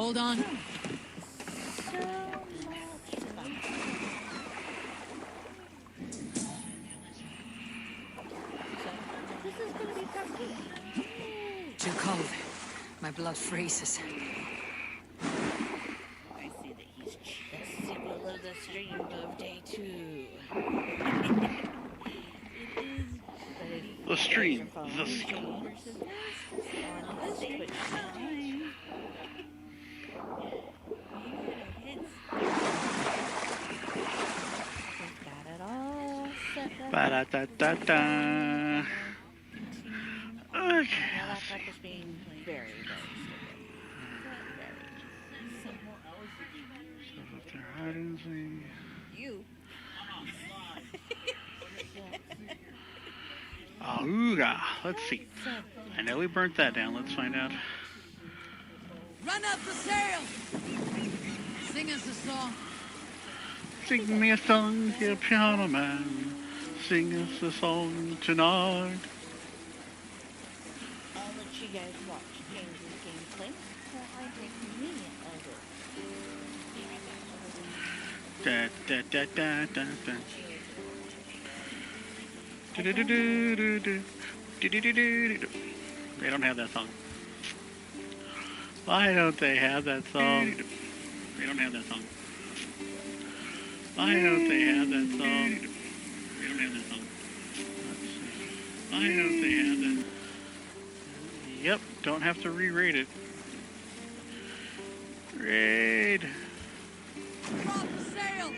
Hold on. Too cold. My blood freezes. I see that he's just symbol of the stream of day 2. It is, but if The stream. you guys are The stream. following versus this on his Twitch page, he's got it all set up. Ba-da-da-da-da. Okay. My laptop is being very, very stupid. Very. So if they're hiding thing. You. Auga. Let's see. I know we burnt that down. Let's find out. Run up the sail! Sing us a song. Sing me a song, dear piano man. Sing us a song tonight. I'll let you guys watch James's gameplay while I drink me a little. Da da da da da da. Do do do do do do do do do do. They don't have that song. Why don't they have that song? They don't have that song. Why don't they have that song? They don't have that song. Let's see. Why don't they have that? Yep, don't have to re-rate it. Raid. Drop the sail!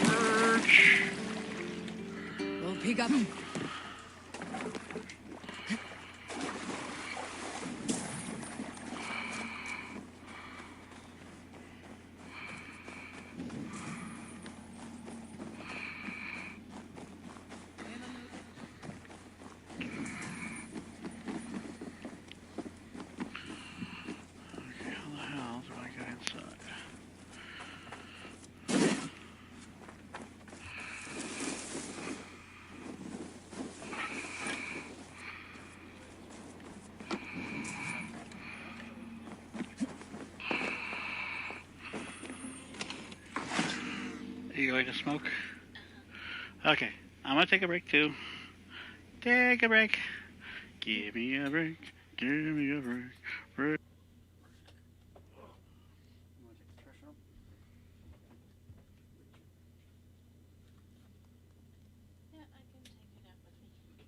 Birch. We'll pick up. Okay, how the hell do I get inside? Are you going to smoke? Okay, I'm gonna take a break too. Take a break. Give me a break. Give me a break. Break. Yeah, I can take it out with me.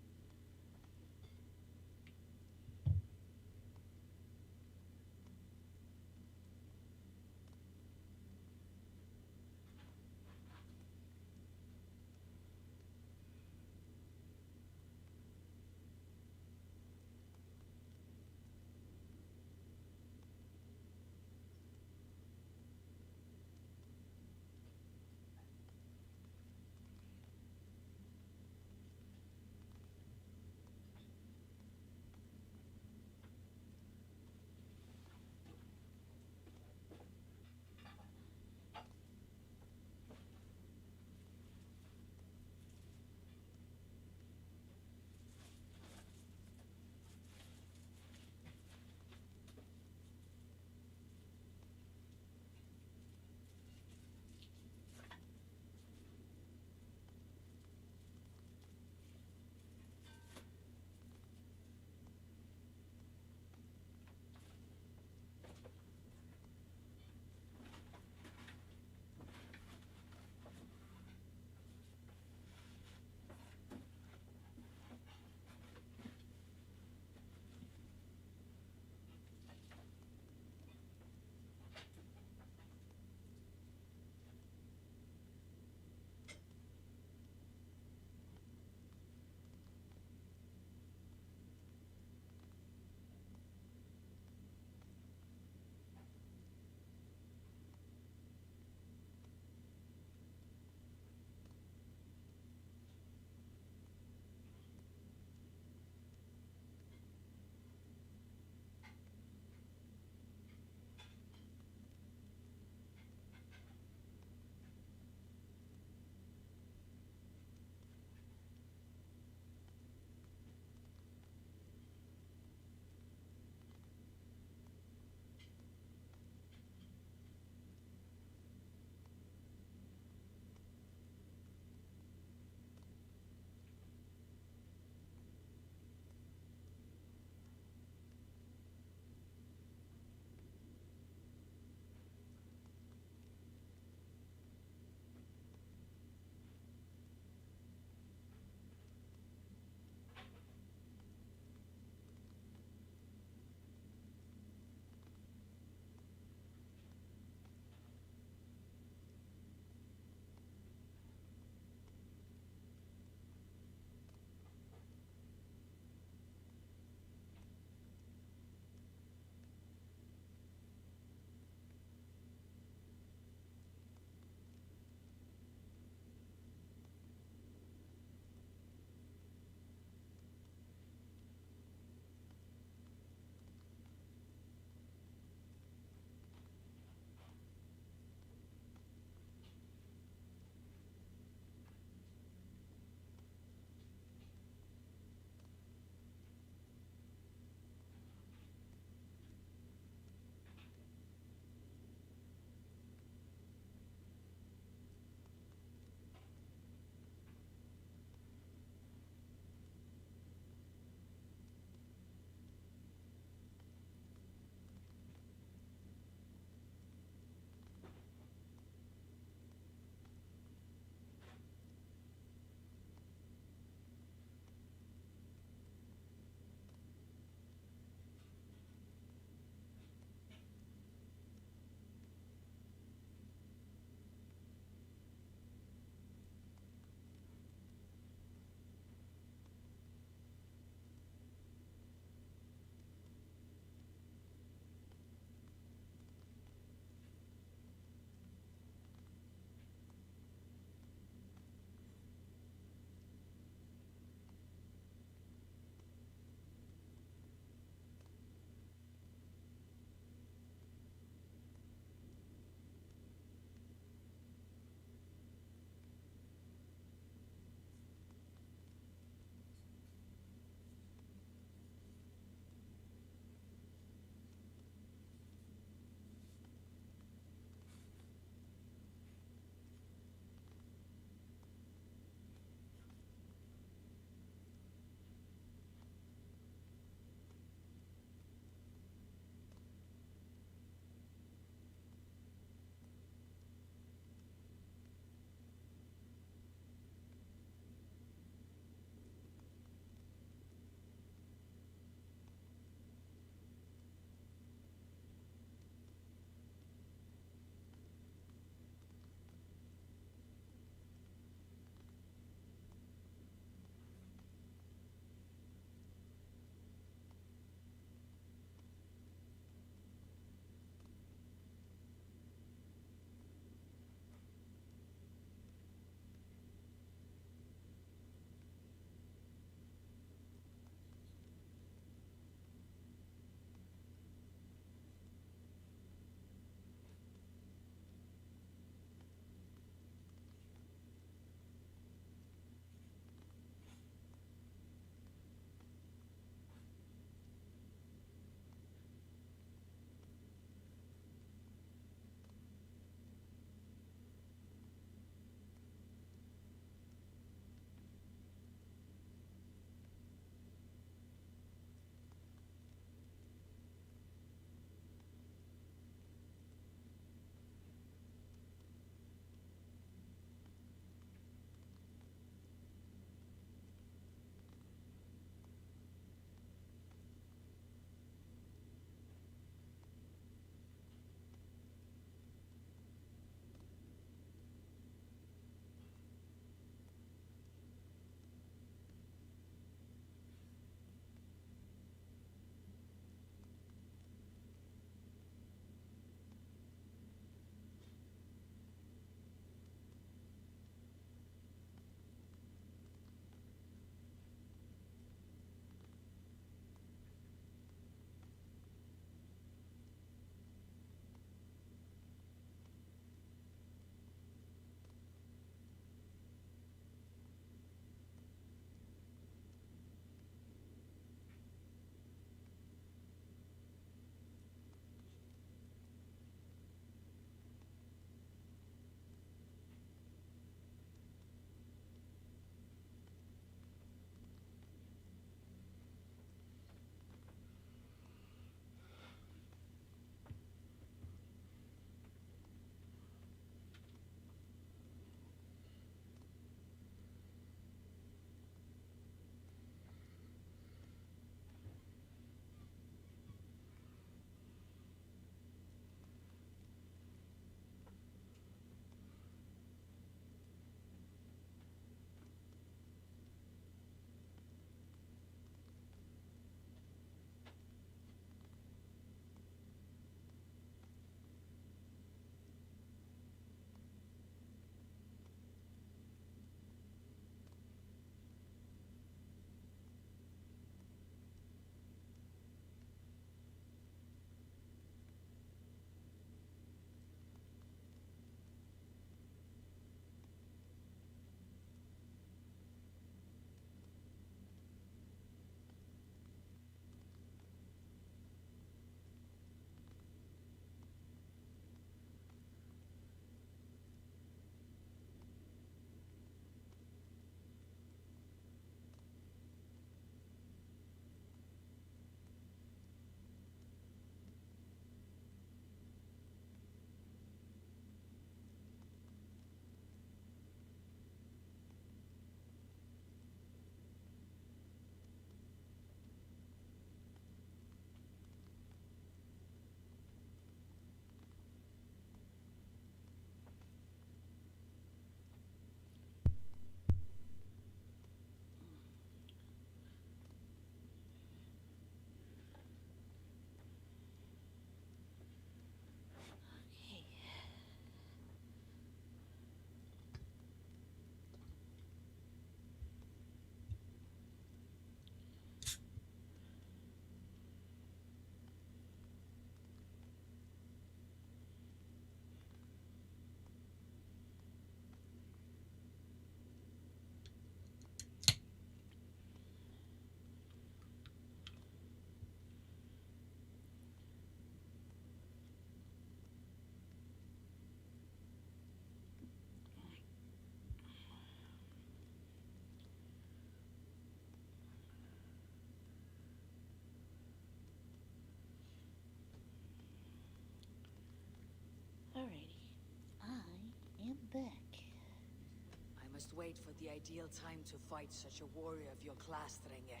wait for the ideal time to fight such a warrior of your class, Drenge.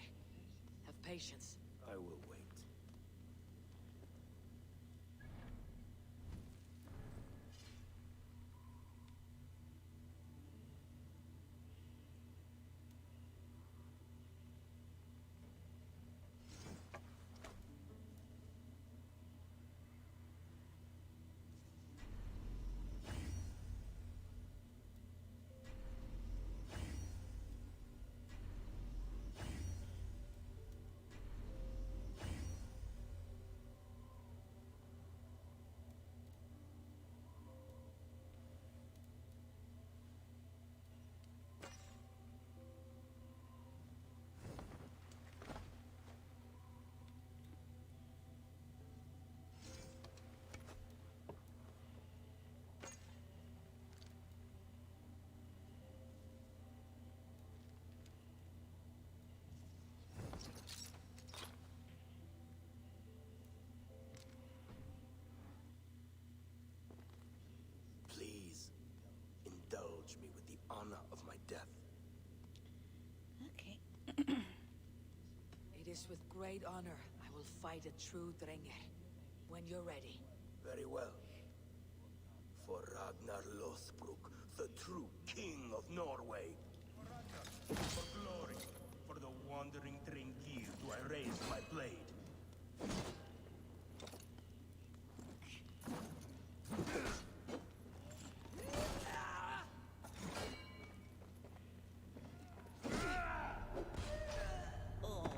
Have patience. I will wait. Please, indulge me with the honor of my death. Okay. It is with great honor I will fight a true Drenge. When you're ready. Very well. For Ragnar Lothbrok, the true king of Norway. For glory, for the wandering Drengir do I raise my blade. Oh.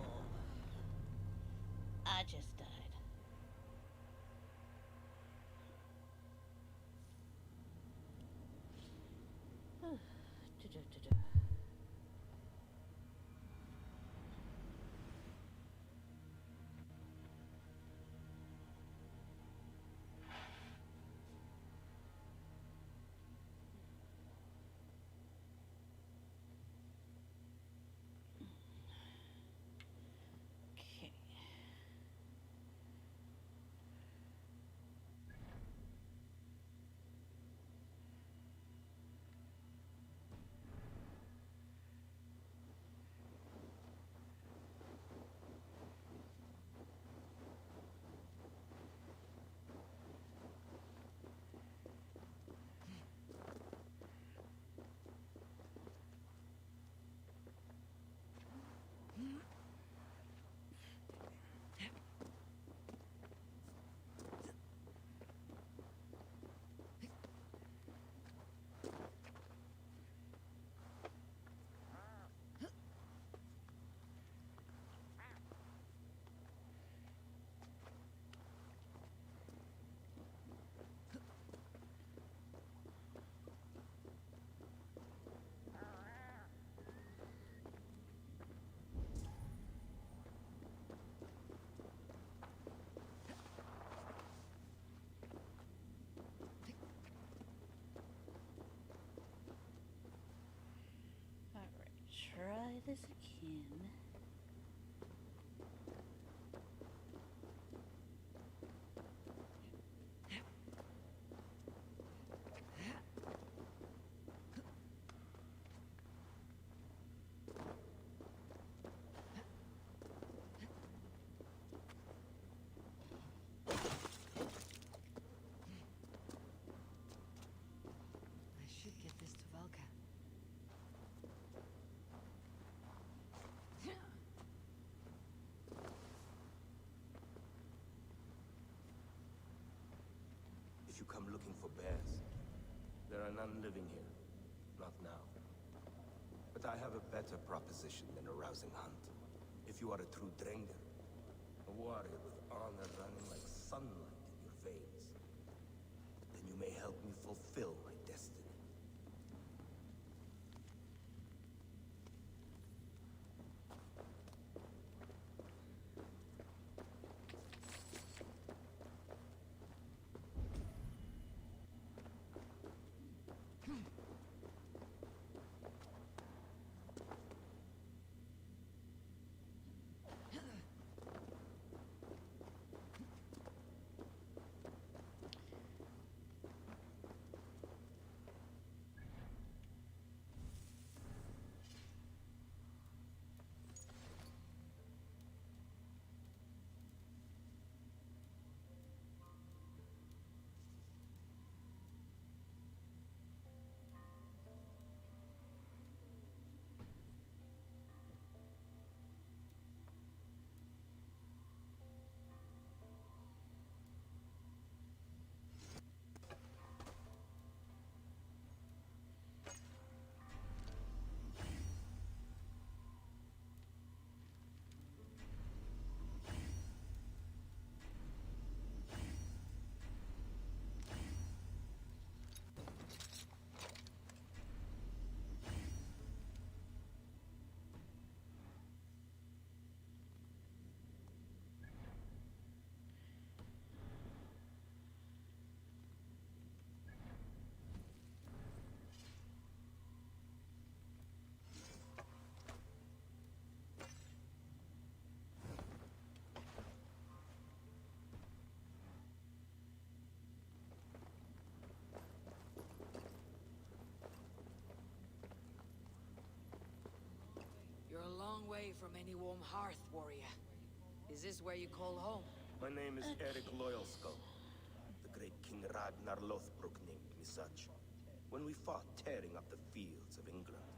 I just died. Do-do-do-do. Okay. Try this again. I should get this to Valka. If you come looking for bears, there are none living here. Not now. But I have a better proposition than a rousing hunt. If you are a true Drenger, a warrior with honor running like sunlight in your veins, then you may help me fulfill my destiny. way from any warm hearth, warrior. Is this where you call home? My name is Eric Loyalskull. The great King Ragnar Lothbrok named me such. When we fought tearing up the fields of England,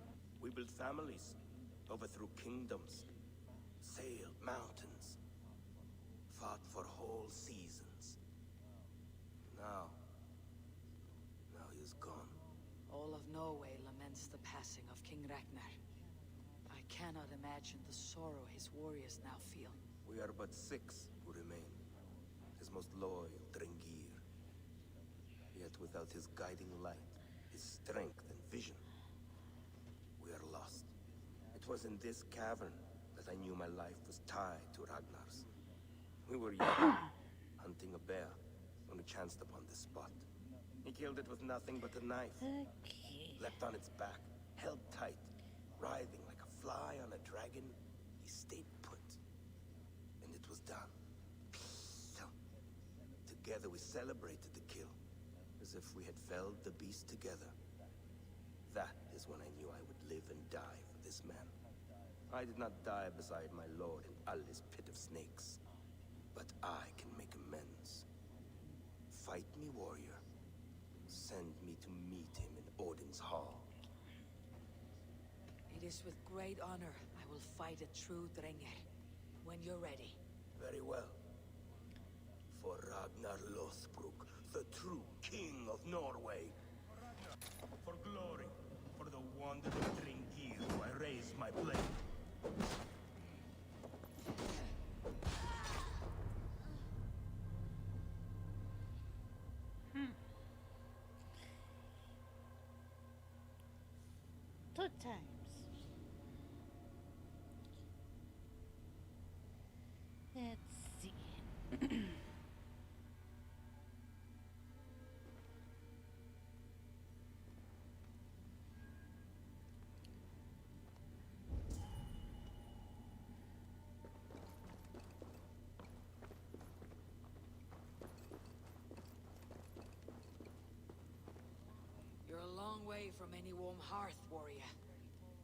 we built families, overthrew kingdoms, sailed mountains, fought for whole seasons. Now he is gone. All of Norway laments the passing of King Ragnar. I cannot imagine the sorrow his warriors now feel. We are but 6 who remain. His most loyal Drengir. Yet without his guiding light, his strength and vision, we are lost. It was in this cavern that I knew my life was tied to Ragnar's. We were young, hunting a bear, when we chanced upon this spot. He killed it with nothing but a knife. Okay. Leapt on its back, held tight, writhing like a fly on a dragon. He stayed put. And it was done. So, together we celebrated the kill, as if we had felled the beast together. That is when I knew I would live and die for this man. I did not die beside my lord in Ali's pit of snakes. But I can make amends. Fight me, warrior. Send me to meet him in Odin's hall. It is with great honor I will fight a true Drengr. When you're ready. Very well. For Ragnar Lothbrok, the true king of Norway. For glory, for the wandering Drengir, do I raise my blade. Two times. Let's see. You're a long way from any warm hearth, warrior.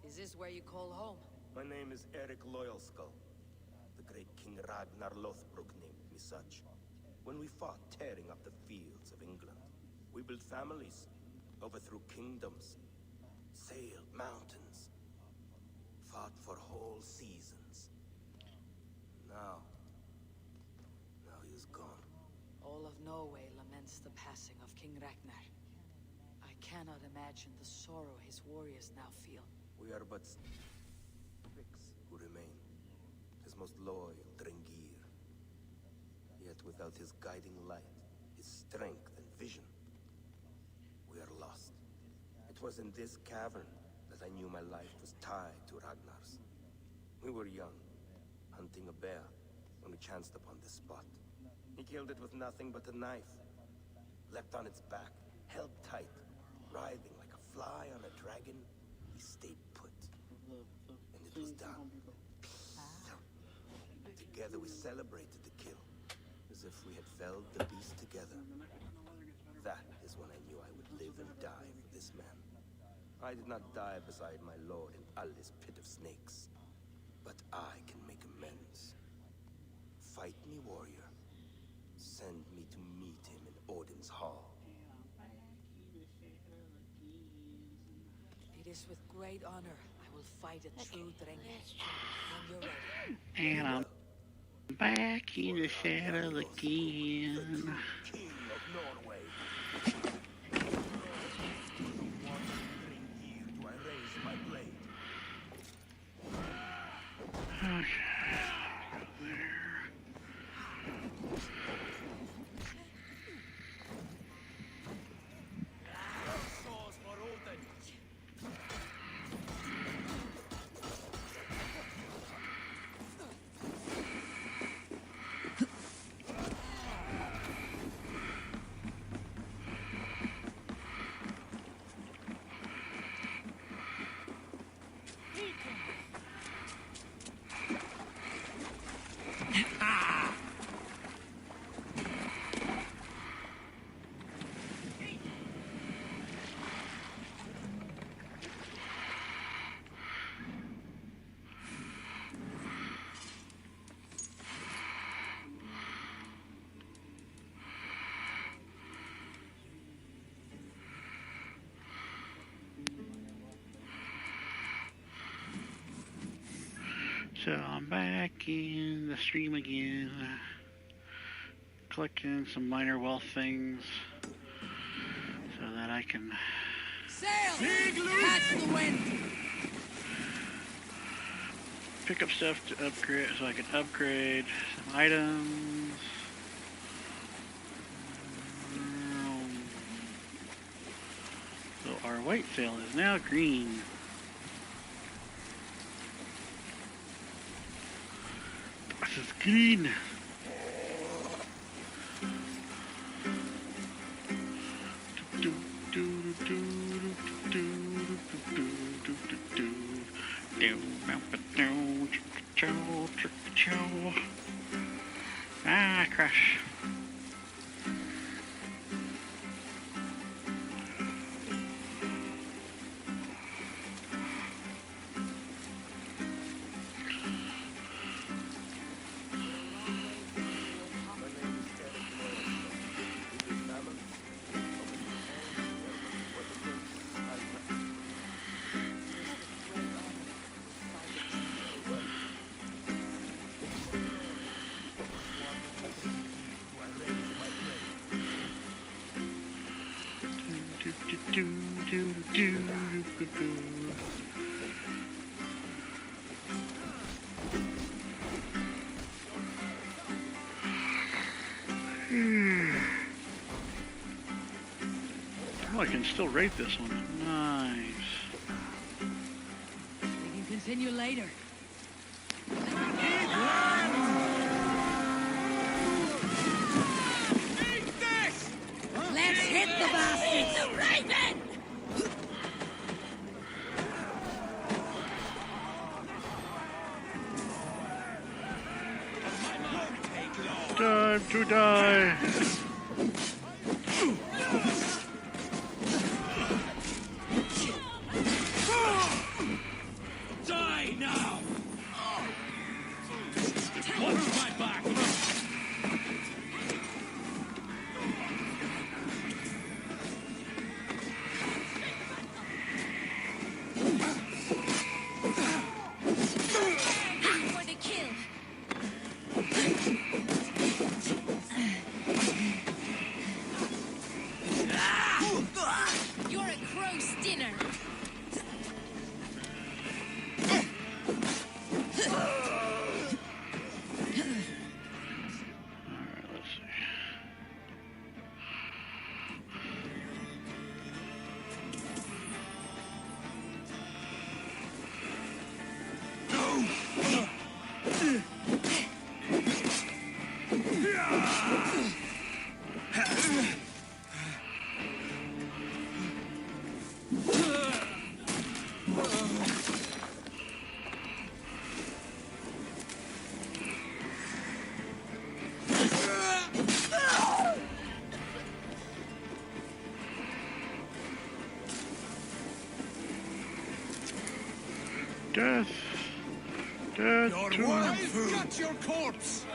Is this where you call home? My name is Eric Loyalskull. The great King Ragnar Lothbrok named me such. When we fought tearing up the fields of England, we built families, overthrew kingdoms, sailed mountains, fought for whole seasons. Now he is gone. All of Norway laments the passing of King Ragnar. I cannot imagine the sorrow his warriors now feel. We are but 6 who remain. His most loyal Drengir. Yet without his guiding light, his strength and vision, we are lost. It was in this cavern that I knew my life was tied to Ragnar's. We were young, hunting a bear, when we chanced upon this spot. He killed it with nothing but a knife. Leapt on its back, held tight, writhing like a fly on a dragon. He stayed put. And it was done. So, together we celebrated the kill, as if we had felled the beast together. That is when I knew I would live and die for this man. I did not die beside my lord in Ali's pit of snakes. But I can make amends. Fight me, warrior. Send me to meet him in Odin's hall. It is with great honor I will fight a true Drengr. When you're ready. And I'm back in the saddle again. King of Norway. For the wandering Drengir do I raise my blade. Okay. Swords for Odin. So I'm back in the stream again, collecting some minor wealth things so that I can Sail! Catch the wind! pick up stuff to upgrade, so I can upgrade some items. So our white sail is now green. This is green. Ah, crash. Oh, I can still rate this one. Nice. We can continue later. Let's hit the bastards! The Raven! Time to die. Die now! Watch my back! For the kill. You're a crow's dinner. Alright, let's see. Death. Death Your to wife got your corpse!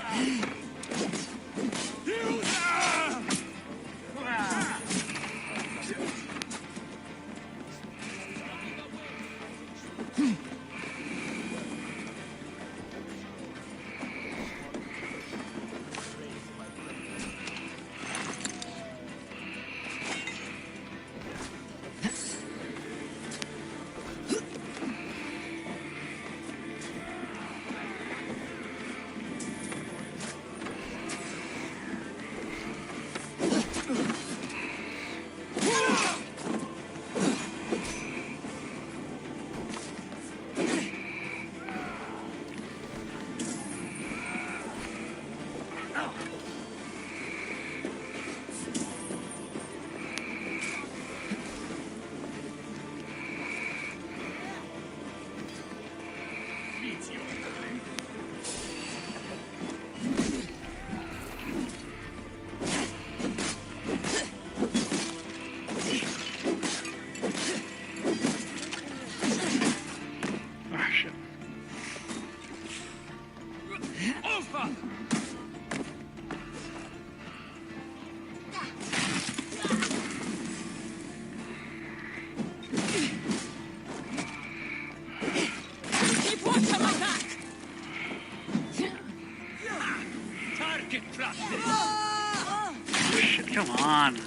Shit, come on.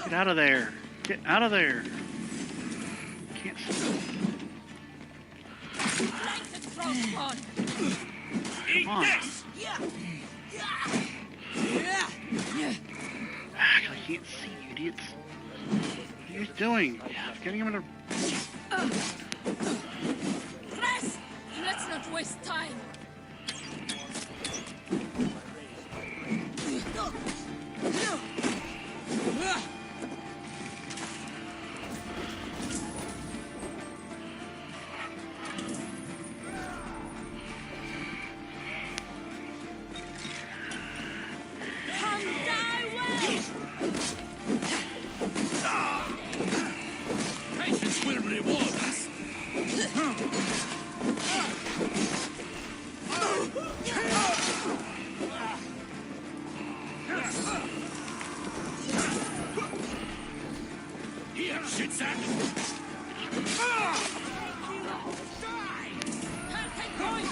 Get out of there. Get out of there. Can't see. Eat on. this! I can't see, you idiots. What are you doing? Getting him in a... Press! Let's not waste time. Patience will reward us. Here, shitsack! Perfect point.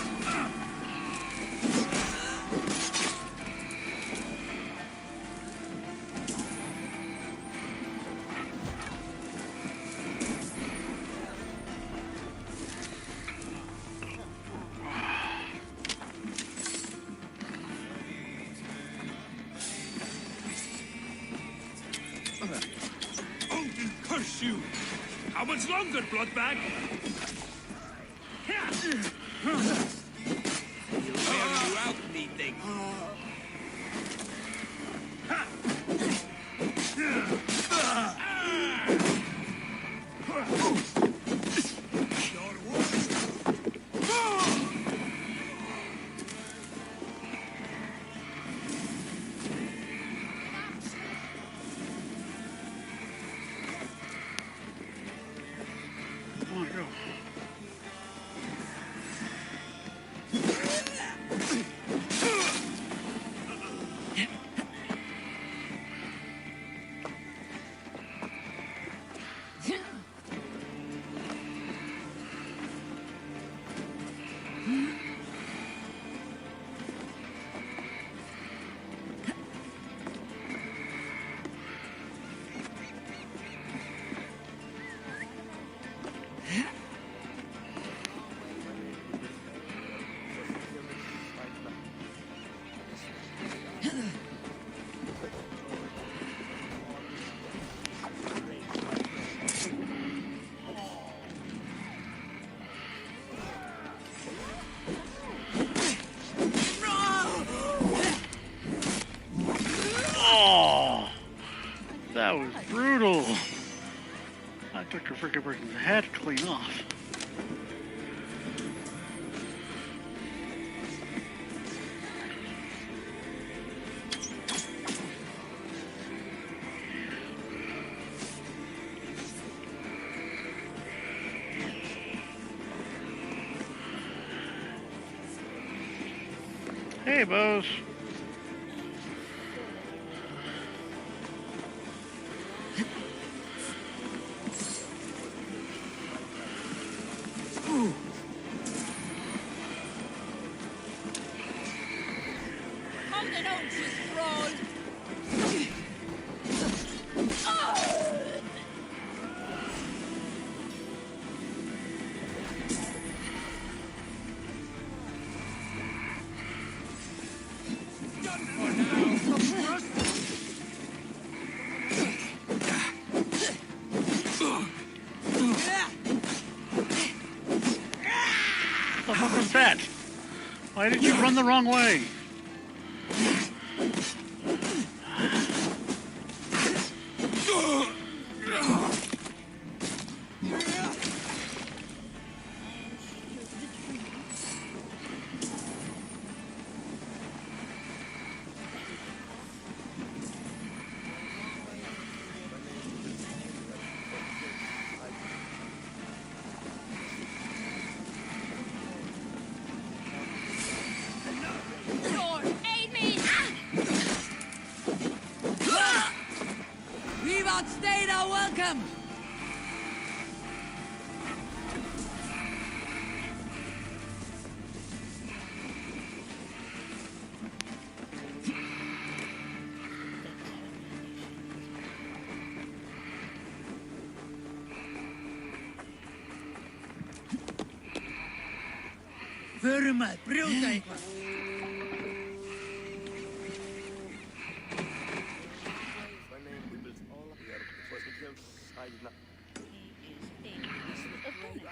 Odin curse you! How much longer, Bloodbag? Wear you out, methinks. Come on, go. Oh, that was brutal. I took her freaking person's head clean off. Hey, Bose. Hold it on, you scroll. Done for now. What the fuck was that? Why did you run the wrong way? Lord, aid me. We've outstayed our welcome! Förum að brjóta eitthvað. My name we built all up here. It was because I did not. He is dangerously opponent.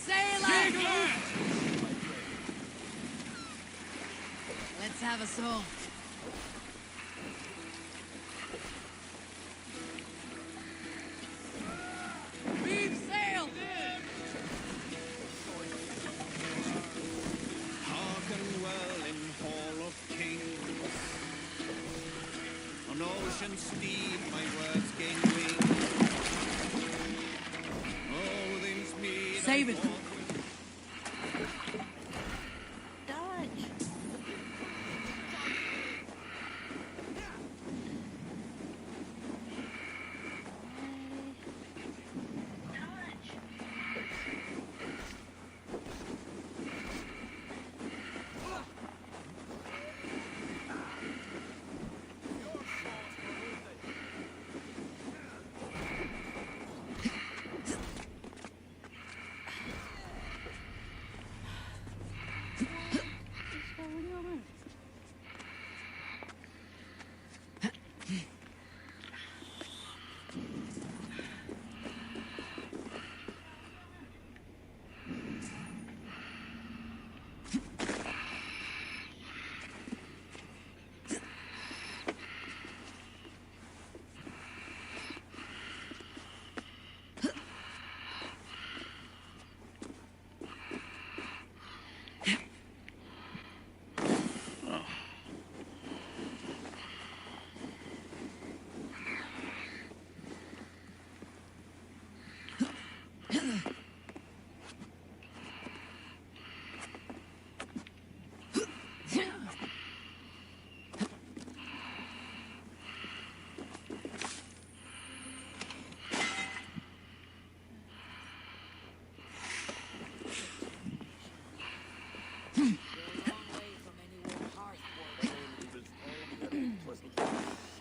Sailor! Let's have a song. We've sailed! Hearken well in Hall of Kings. On ocean steed my words gain wings. Odin's mead Save it. Dodge! What's going on?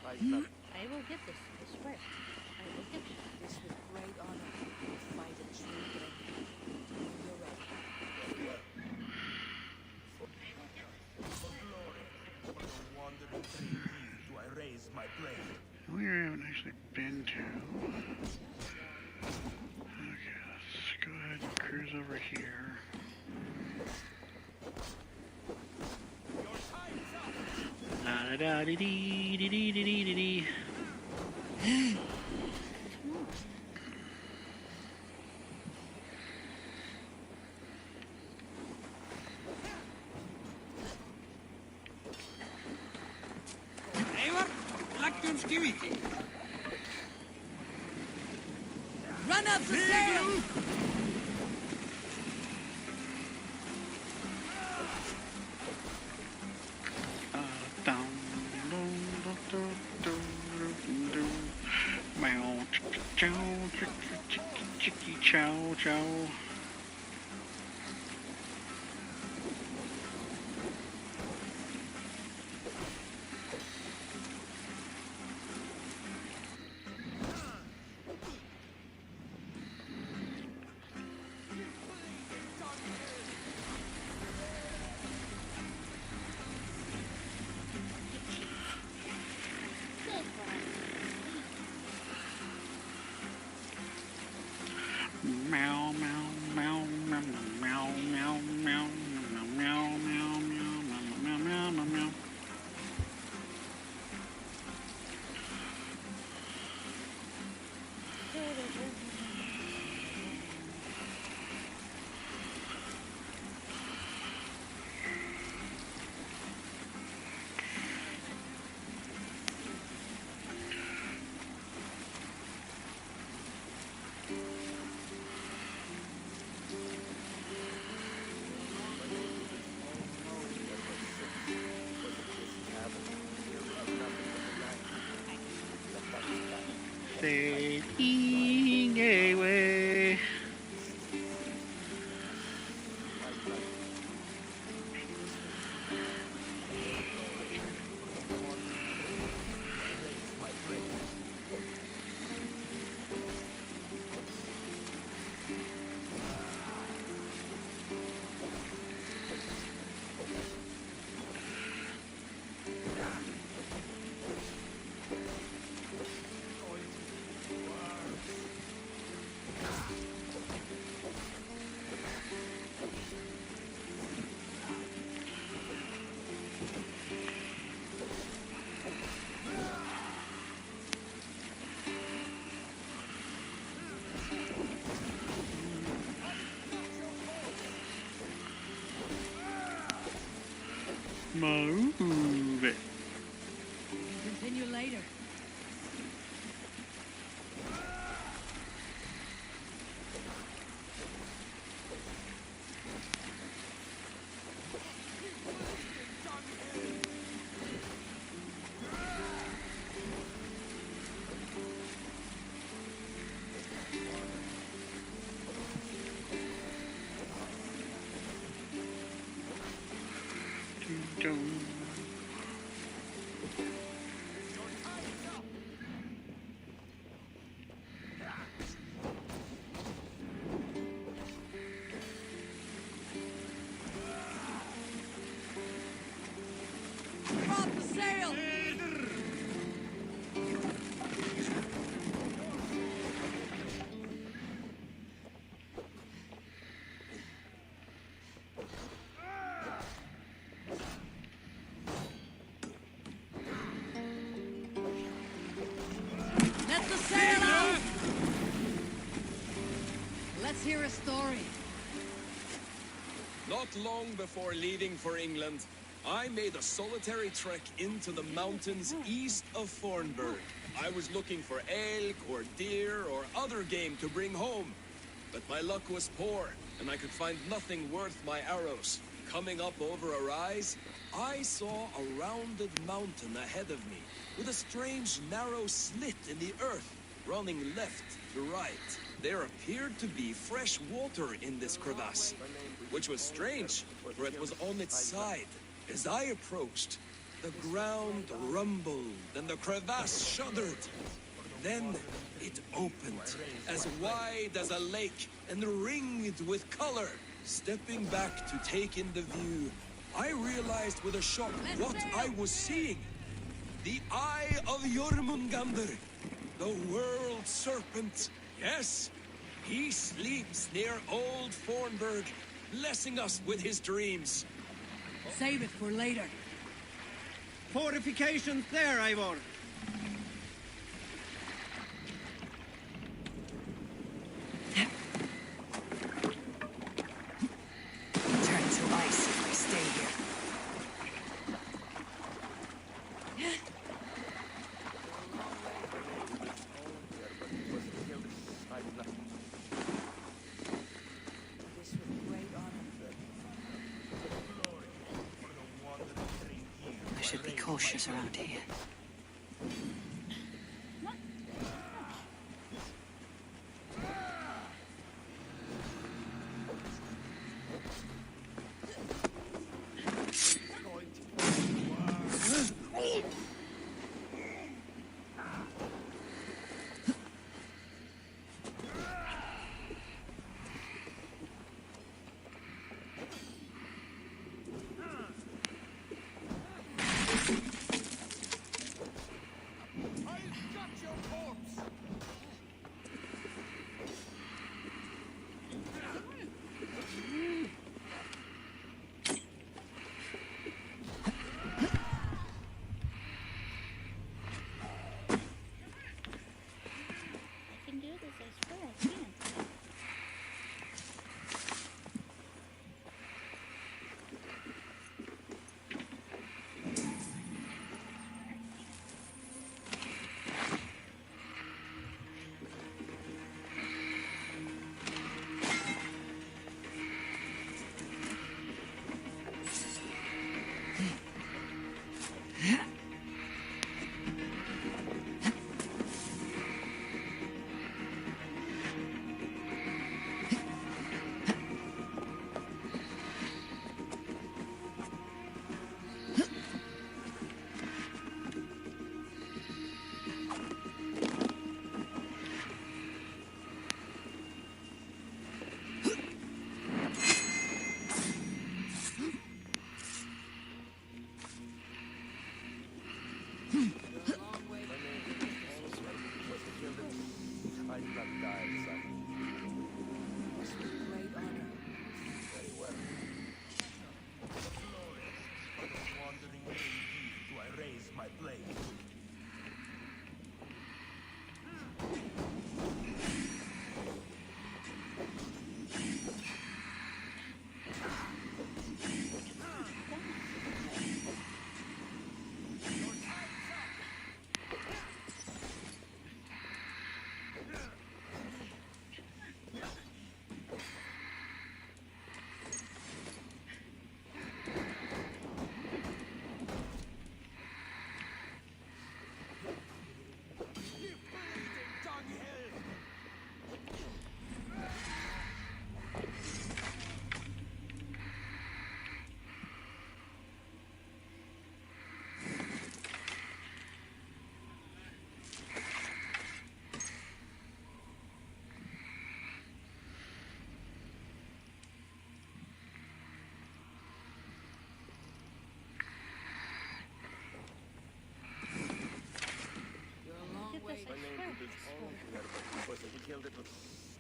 I will get this, I swear. I will get this. This with great honor will fight a true Drengr. You're right. Wandering 3 deep do I raise my blade. We haven't actually been to. Okay, let's go ahead and cruise over here. La da dee dee dee dee dee dee dee. Eivor, lagt skivið. Run up the sail! Down, dum, dum, dum, dum, dum, dum. Meow, chow, chicky, chow, chow. Meow, meow, meow, meow, meow, meow, meow, meow, meow, meow, meow, meow, meow, meow. Sailing away. Move it. Continue later. Dun. Drop the sail! Let the sail out! Let's hear a story. Not long before leaving for England, I made a solitary trek into the mountains east of Thornburg. I was looking for elk or deer or other game to bring home. But my luck was poor, and I could find nothing worth my arrows. Coming up over a rise, I saw a rounded mountain ahead of me, with a strange narrow slit in the earth, running left to right. There appeared to be fresh water in this crevasse, which was strange, for it was on its side. As I approached, the ground rumbled and the crevasse shuddered. Then it opened, as wide as a lake and ringed with color. Stepping back to take in the view, I realized with a shock what I was seeing. The Eye of Jormungandr, the world serpent. Yes, he sleeps near old Thornburg, blessing us with his dreams. Save it for later. Fortifications there, Eivor. Turn to ice if I stay here. I should be cautious around here.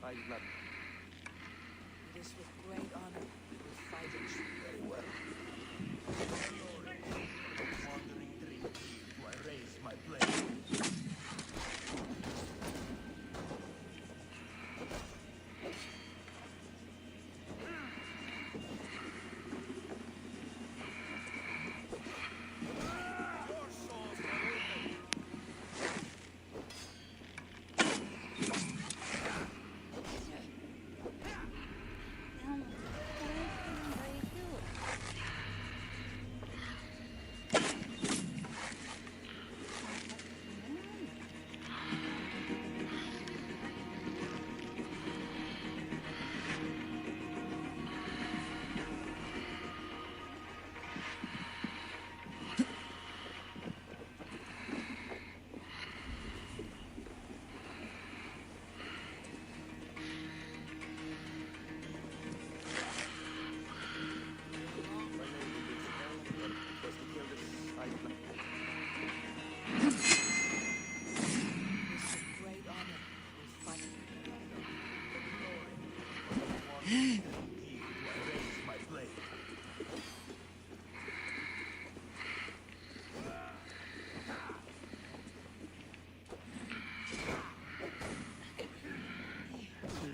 Fight not It is with great honor we will fight in truth. very well. A wandering dream, do I raise my blade?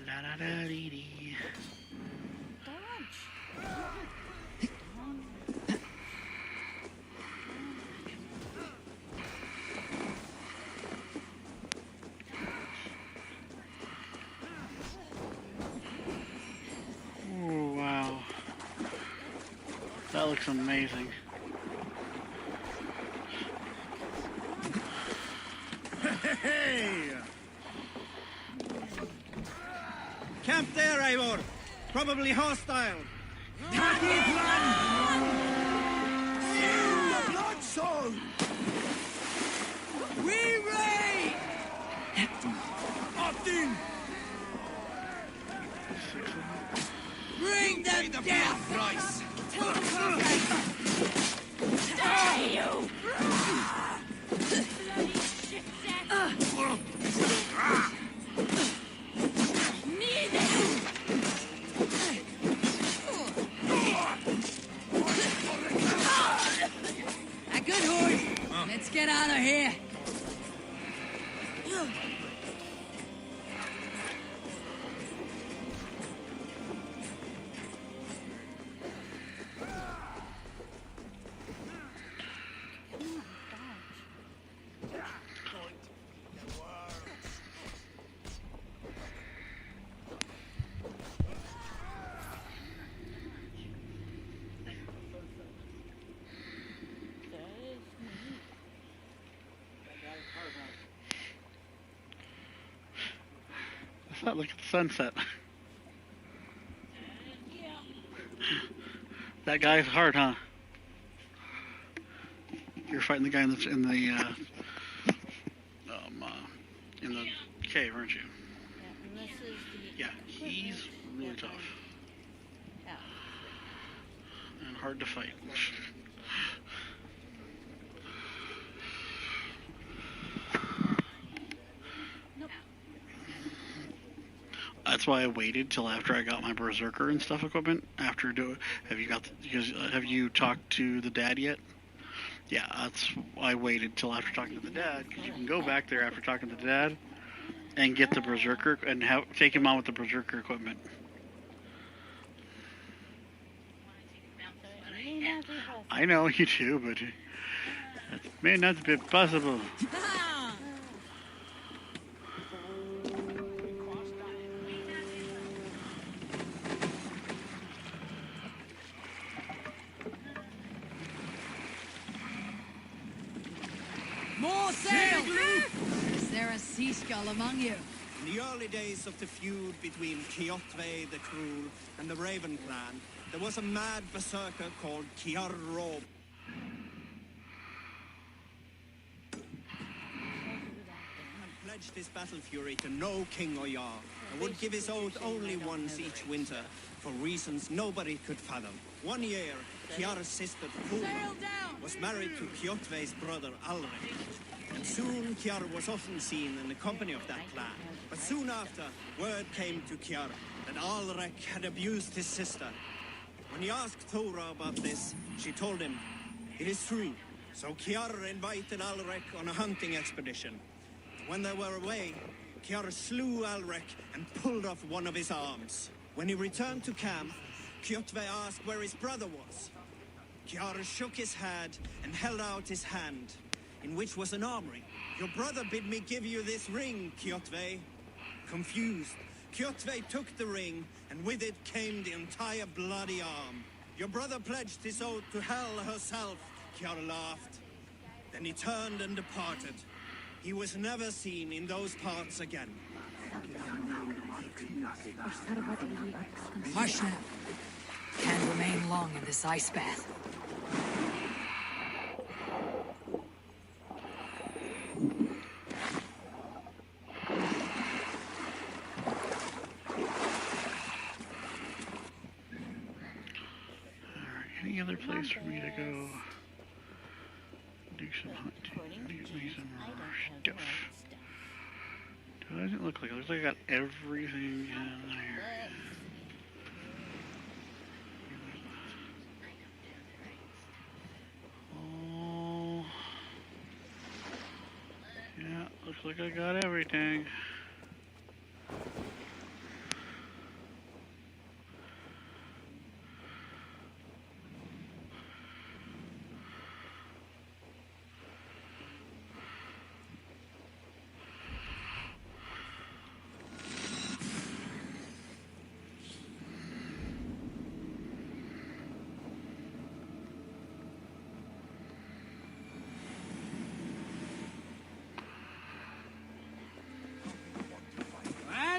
La-da-da-dee-dee. Oh, wow. That looks amazing. Hey! Camp there, Eivor. Probably hostile. The blood soul! We raid! Martin! Bring them down! Price! Die, you! Bloody shit sack! Need it! A good horse! Let's get out of here! Look at the sunset. That guy's hard, huh? You're fighting the guy in the cave, aren't you? And this is the Yeah, he's really tough yeah. and hard to fight. That's why I waited till after I got my berserker and stuff equipment. Have you talked to the dad yet? Yeah, that's why I waited till after talking to the dad, because you can go back there after talking to the dad and get the berserker and take him on with the berserker equipment. I know you do, but that may not be possible. More sail! Is there a sea skull among you? In the early days of the feud between Kjotve the Cruel and the Raven clan, there was a mad berserker called Kiarro. And pledged his battle fury to no king or jarl, and would give his oath only once each winter, for reasons nobody could fathom. One year, Kiar's sister Puma Sail down! was married to Kjotve's brother Alrik, and soon Kiar was often seen in the company of that clan. But soon after, word came to Kiara that Alrek had abused his sister. When he asked Thora about this, she told him, it is true. So Kiara invited Alrek on a hunting expedition. When they were away, Kiara slew Alrek and pulled off one of his arms. When he returned to camp, Kjotve asked where his brother was. Kiara shook his head and held out his hand, in which was an armory. Your brother bid me give you this ring, Kjotve. Confused, Kjotve took the ring, and with it came the entire bloody arm. Your brother pledged his oath to Hel herself, Kiara laughed. Then he turned and departed. He was never seen in those parts again. Hush now. Can't remain long in this ice bath. Any other place for me to go do some hunting? Give me some more stuff. Doesn't look like it. Looks like I got everything in there. Oh, yeah, looks like I got everything.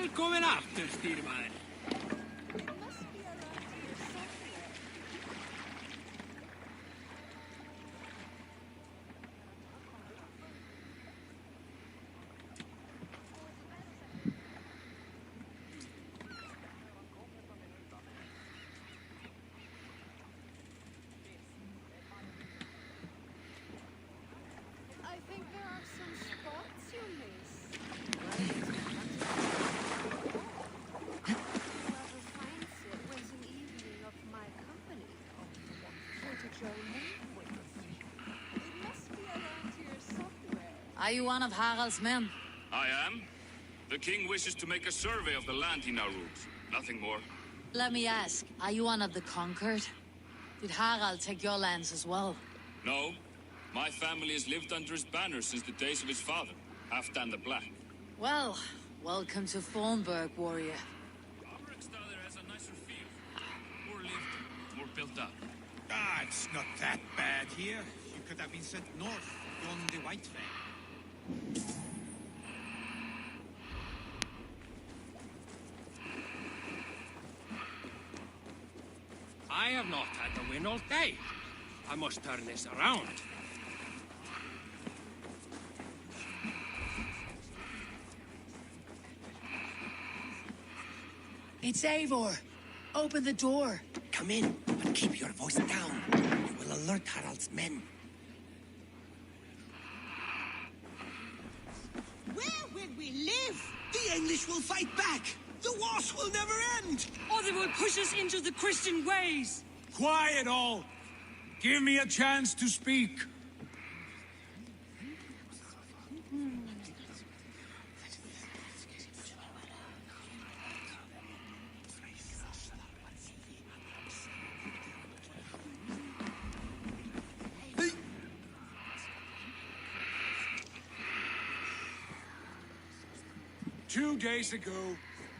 Välkommen efter, styrman. I think there are some spots you miss. Whoever finds it wins an evening of my company. Want to join me? It must be around here somewhere. Are you one of Harald's men? I am. The king wishes to make a survey of the land he now rules. Nothing more. Let me ask, are you one of the conquered? Did Harald take your lands as well? No. My family has lived under his banner since the days of his father, Halfdan the Black. Well, welcome to Fornburg, warrior. Alrekstad has a nicer feel. More lived, more built up. Ah, it's not that bad here. You could have been sent north, on the White Way. I have not had the win all day. I must turn this around. It's Eivor. Open the door. Come in, but keep your voice down. You will alert Harald's men. Where will we live? The English will fight back! The wars will never end! Or they will push us into the Christian ways. Quiet all! Give me a chance to speak. Two days ago,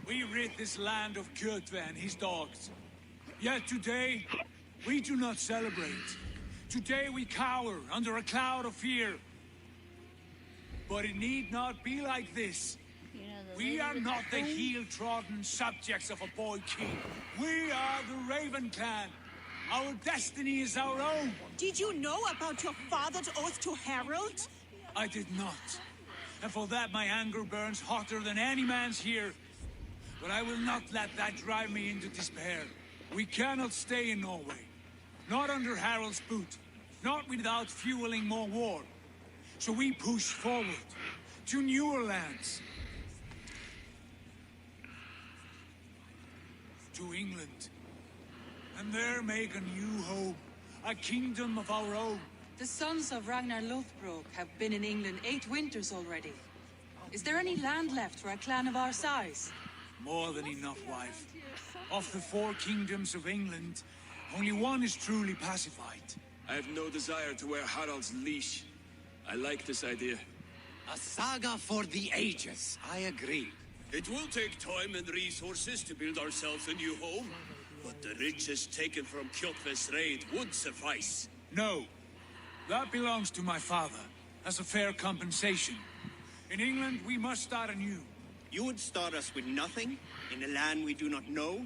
we rid this land of Kjotve and his dogs. Yet today, we do not celebrate. Today we cower under a cloud of fear. But it need not be like this. We are not the heel-trodden subjects of a boy king. We are the Raven clan. Our destiny is our own. Did you know about your father's oath to Harold? I did not. And for that my anger burns hotter than any man's here. But I will not let that drive me into despair. We cannot stay in Norway. Not under Harald's boot. Not without fueling more war. So we push forward to newer lands. to England. And there make a new home, a kingdom of our own. The sons of Ragnar Lothbrok have been in England 8 winters already. Is there any land left for a clan of our size? More than enough, wife. Of the 4 kingdoms of England, only one is truly pacified. I have no desire to wear Harald's leash. I like this idea. A saga for the ages. I agree. It will take time and resources to build ourselves a new home, but the riches taken from Kjotve's raid would suffice. No. That belongs to my father, as a fair compensation. In England, we must start anew. You would start us with nothing, in a land we do not know,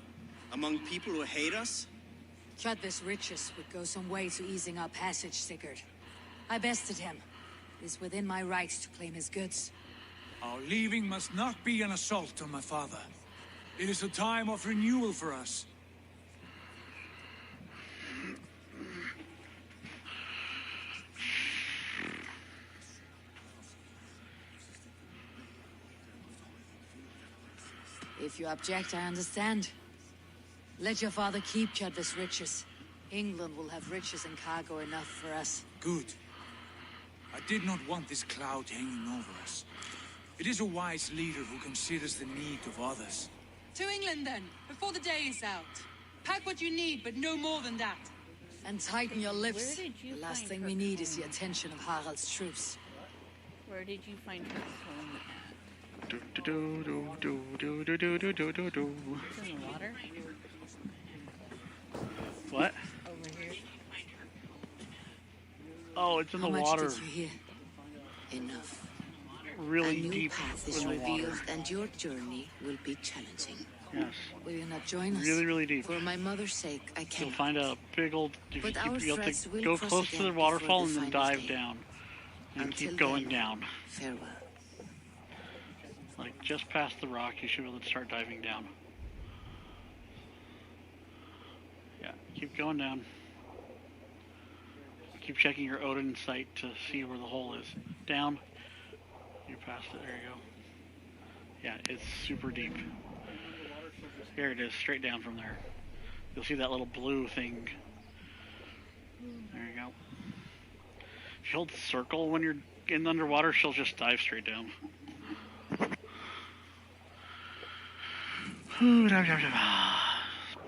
among people who hate us? Kjotve's riches would go some way to easing our passage, Sigurd. I bested him. It is within my rights to claim his goods. Our leaving must not be an assault on my father. It is a time of renewal for us. If you object, I understand. Let your father keep Kjotve's riches. England will have riches and cargo enough for us. Good. I did not want this cloud hanging over us. It is a wise leader who considers the need of others. To England then, before the day is out. Pack what you need, but no more than that. And tighten your lips. Where did you The last find thing her we need is the home? attention of Harald's troops. Where did you find her home at? Do do do do do do do do do do. It's in the water? What? Over here. Oh, it's in the How much water. did you hear? Enough. Really A new deep path is in the water. revealed, and your journey will be challenging. Yes. Will you not join us? Really, really deep. For my mother's sake, I You'll can't. find a big old. If But you our keep, you'll have threats to will go cross close to again the before waterfall the and then final dive day. down. And Until keep going then, down. Farewell. Like just past the rock, you should be able to start diving down. Yeah, keep going down. Keep checking your Odin sight to see where the hole is. Down. You're past it. There you go. Yeah, it's super deep. There it is, straight down from there. You'll see that little blue thing. There you go. If you hold circle when you're in underwater, she'll just dive straight down.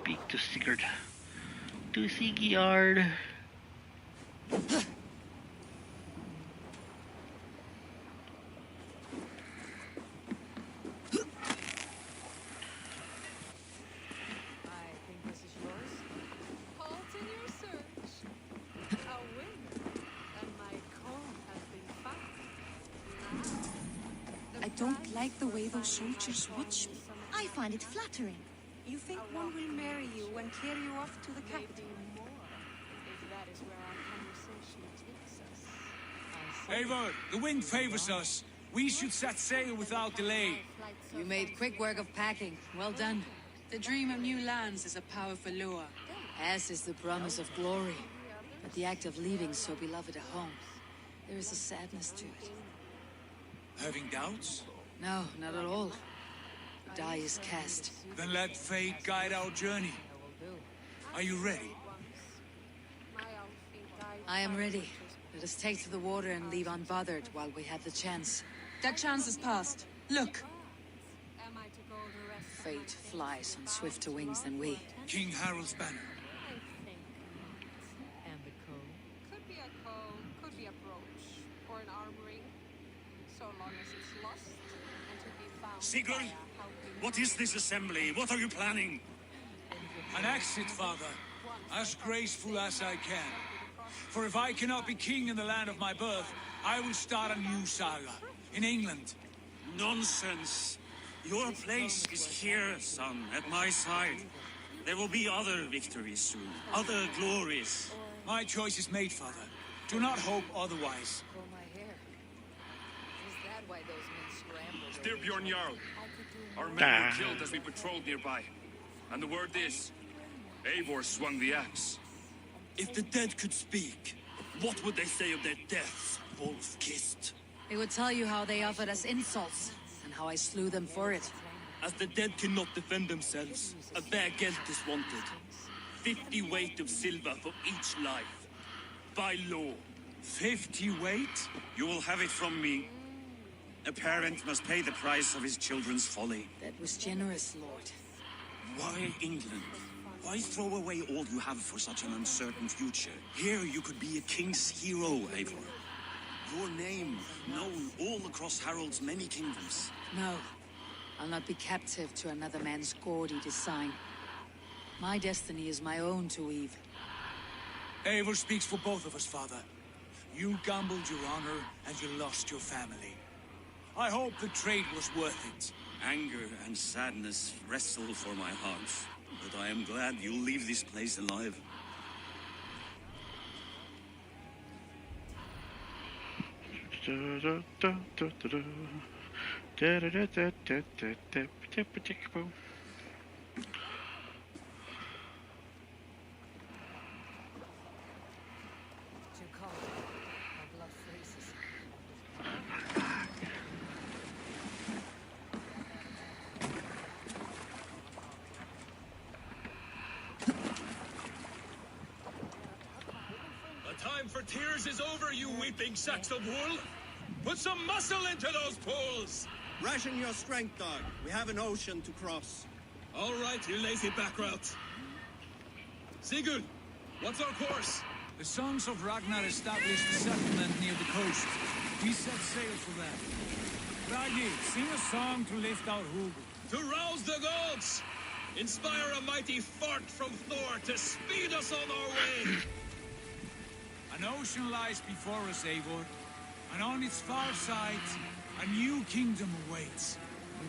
Speak to Sigurd. To Sigurd. I think this is yours. Halt in your search. A winner, and my comb has been found. Now, I don't like the way those soldiers watch me. I find it flattering. you think one will marry you and carry you off to the capital? More, if that is where our conversation takes us. Eivor, the wind favors us. We should set sail without delay. You made quick work of packing. Well done. The dream of new lands is a powerful lure. As is the promise of glory. But the act of leaving so beloved a home, there is a sadness to it. Having doubts? No, not at all. The die is cast. Then let fate guide our journey. Are you ready? I am ready. Let us take to the water and leave unbothered while we have the chance. That chance is past. Look. Fate flies on swifter wings than we. King Harald's banner. And the comb? Could be a comb, could be a brooch, or an arm ring. So long as it's lost and to be found. Sigurd, what is this assembly? What are you planning? An exit, father. As graceful as I can. For if I cannot be king in the land of my birth, I will start a new saga. In England. Nonsense. Your place is here, son, at my side. There will be other victories soon, other glories. My choice is made, father. Do not hope otherwise. Pull my hair. Is that why those men scrambled? Dear Bjorn Jarl, our men were killed as we patrolled nearby. And the word is, Eivor swung the axe. If the dead could speak, what would they say of their deaths, wolf-kissed? They would tell you how they offered us insults, and how I slew them for it. As the dead cannot defend themselves, a bare gelt is wanted. 50 weight of silver for each life. By law. 50 weight? You will have it from me. A parent must pay the price of his children's folly. That was generous, Lord. Why England? Why throw away all you have for such an uncertain future? Here you could be a king's hero, Eivor. Your name known all across Harold's many kingdoms. No. I'll not be captive to another man's gaudy design. My destiny is my own to weave. Eivor speaks for both of us, Father. You gambled your honor, and you lost your family. I hope the trade was worth it. Anger and sadness wrestle for my heart, but I am glad you'll leave this place alive. The time for tears is over, you weeping sacks of wool! Put some muscle into those poles! Ration your strength, dog. We have an ocean to cross. All right, you lazy backrout. Sigurd, what's our course? The Sons of Ragnar established a settlement near the coast. We set sail for them. Bragi, sing a song to lift our Hugo. To rouse the gods! Inspire a mighty fart from Thor to speed us on our way! An ocean lies before us, Eivor, and on its far side, a new kingdom awaits.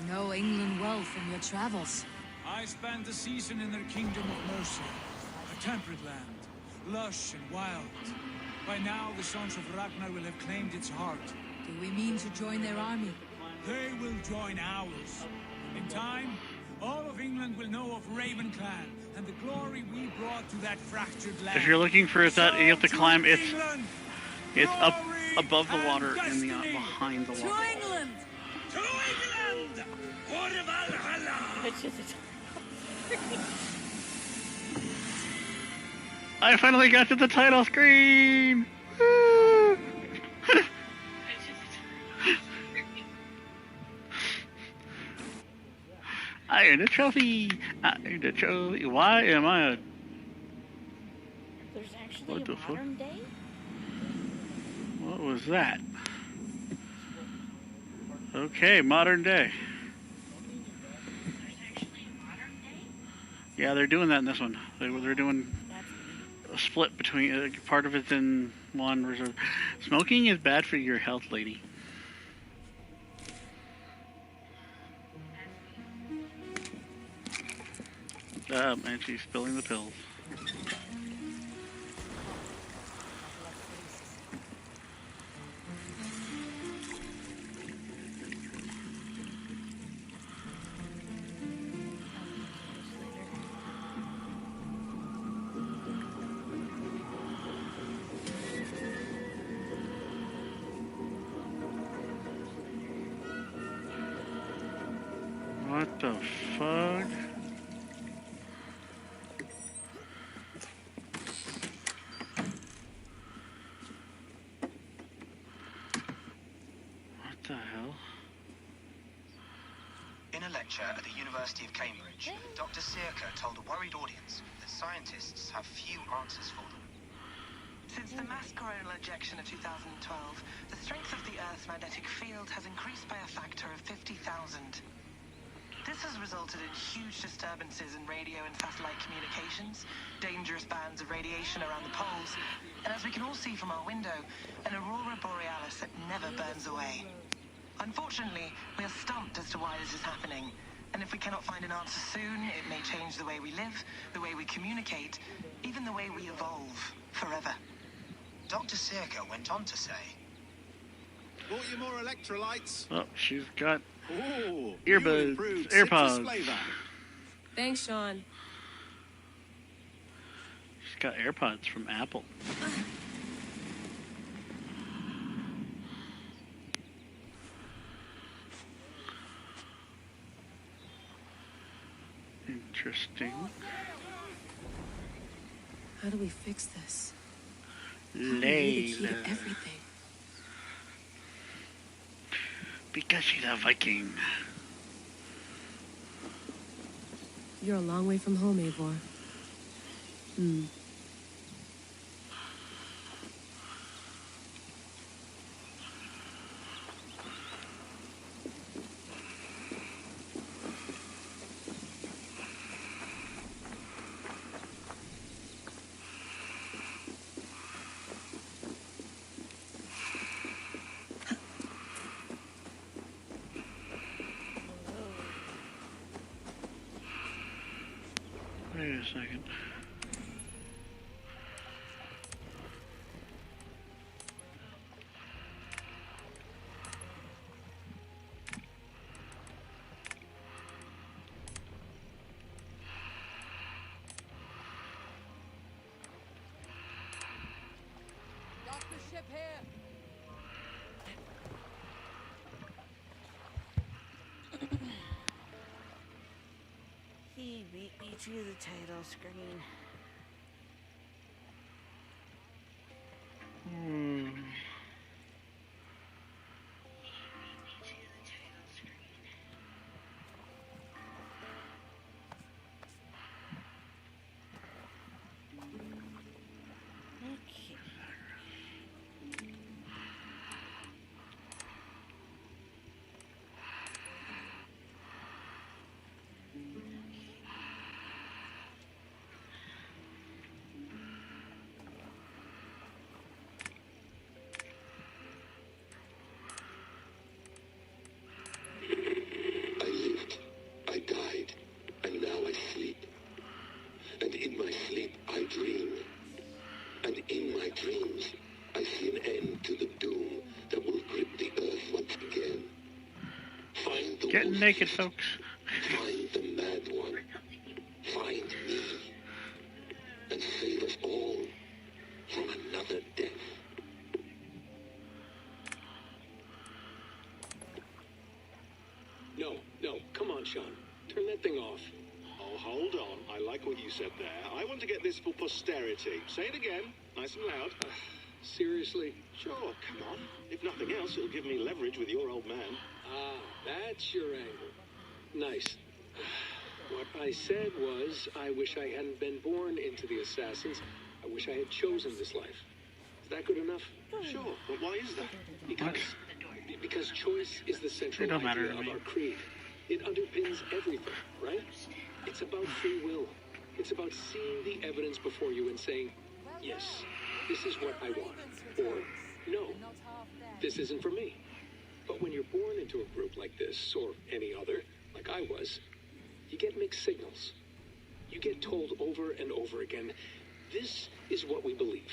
You know England well from your travels. I spent a season in their kingdom of Mercia, a temperate land, lush and wild. By now, the Sons of Ragnar will have claimed its heart. Do we mean to join their army? They will join ours. In time, all of England will know of Raven Clan and the glory we brought to that fractured land. If you're looking for that, you have to climb. It's up above the water and behind the water. To England! To England! For Valhalla! I finally got to the title screen! Woo! I earned a trophy! I earned a trophy. Why am I a... There's actually a modern day? What was that? Okay, modern day. Yeah, they're doing that in this one. They're doing a split between... part of it's in one reserve. Smoking is bad for your health, lady. And she's spilling the pills. What the fuck? What the hell? In a lecture at the University of Cambridge, Dr. Sirka told a worried audience that scientists have few answers for them. Since the mass coronal ejection of 2012, the strength of the Earth's magnetic field has increased by a factor of 50,000. This has resulted in huge disturbances in radio and satellite communications, dangerous bands of radiation around the poles, and as we can all see from our window, an aurora borealis that never burns away. Unfortunately, we are stumped as to why this is happening, and if we cannot find an answer soon, it may change the way we live, the way we communicate, even the way we evolve forever. Dr. Sirka went on to say, Brought you more electrolytes? Oh, she's got Ooh, earbuds, AirPods. Thanks, Sean. She's got AirPods from Apple. Interesting. How do we fix this? How do we need the key to Layla. everything? Because she's a Viking. You're a long way from home, Eivor. Wait a second. Dock the ship here. He beat me to the title screen. Okay. I lived, I died, and now I sleep. And in my sleep I dream. And in my dreams I see an end to the doom that will grip the earth once again. Find the Getting wolf. naked, folks. Find the mad one. Find me. And save us all from another death. No, come on, Sean. Turn that thing off. Oh, hold on. I like what you said there. I want to get this for posterity. Say it again, nice and loud. Seriously? Sure, come on. If nothing else, it'll give me leverage with your old man. Ah, that's your angle. Nice. What I said was, I wish I hadn't been born into the Assassins. I wish I had chosen this life. Is that good enough? Sure, but why is that? Because choice is the central It don't matter idea to of me. our creed. It underpins everything, right? It's about free will. It's about seeing the evidence before you and saying, yes, this is what I want. Or, no, this isn't for me. But when you're born into a group like this, or any other, like I was, you get mixed signals. You get told over and over again, this is what we believe.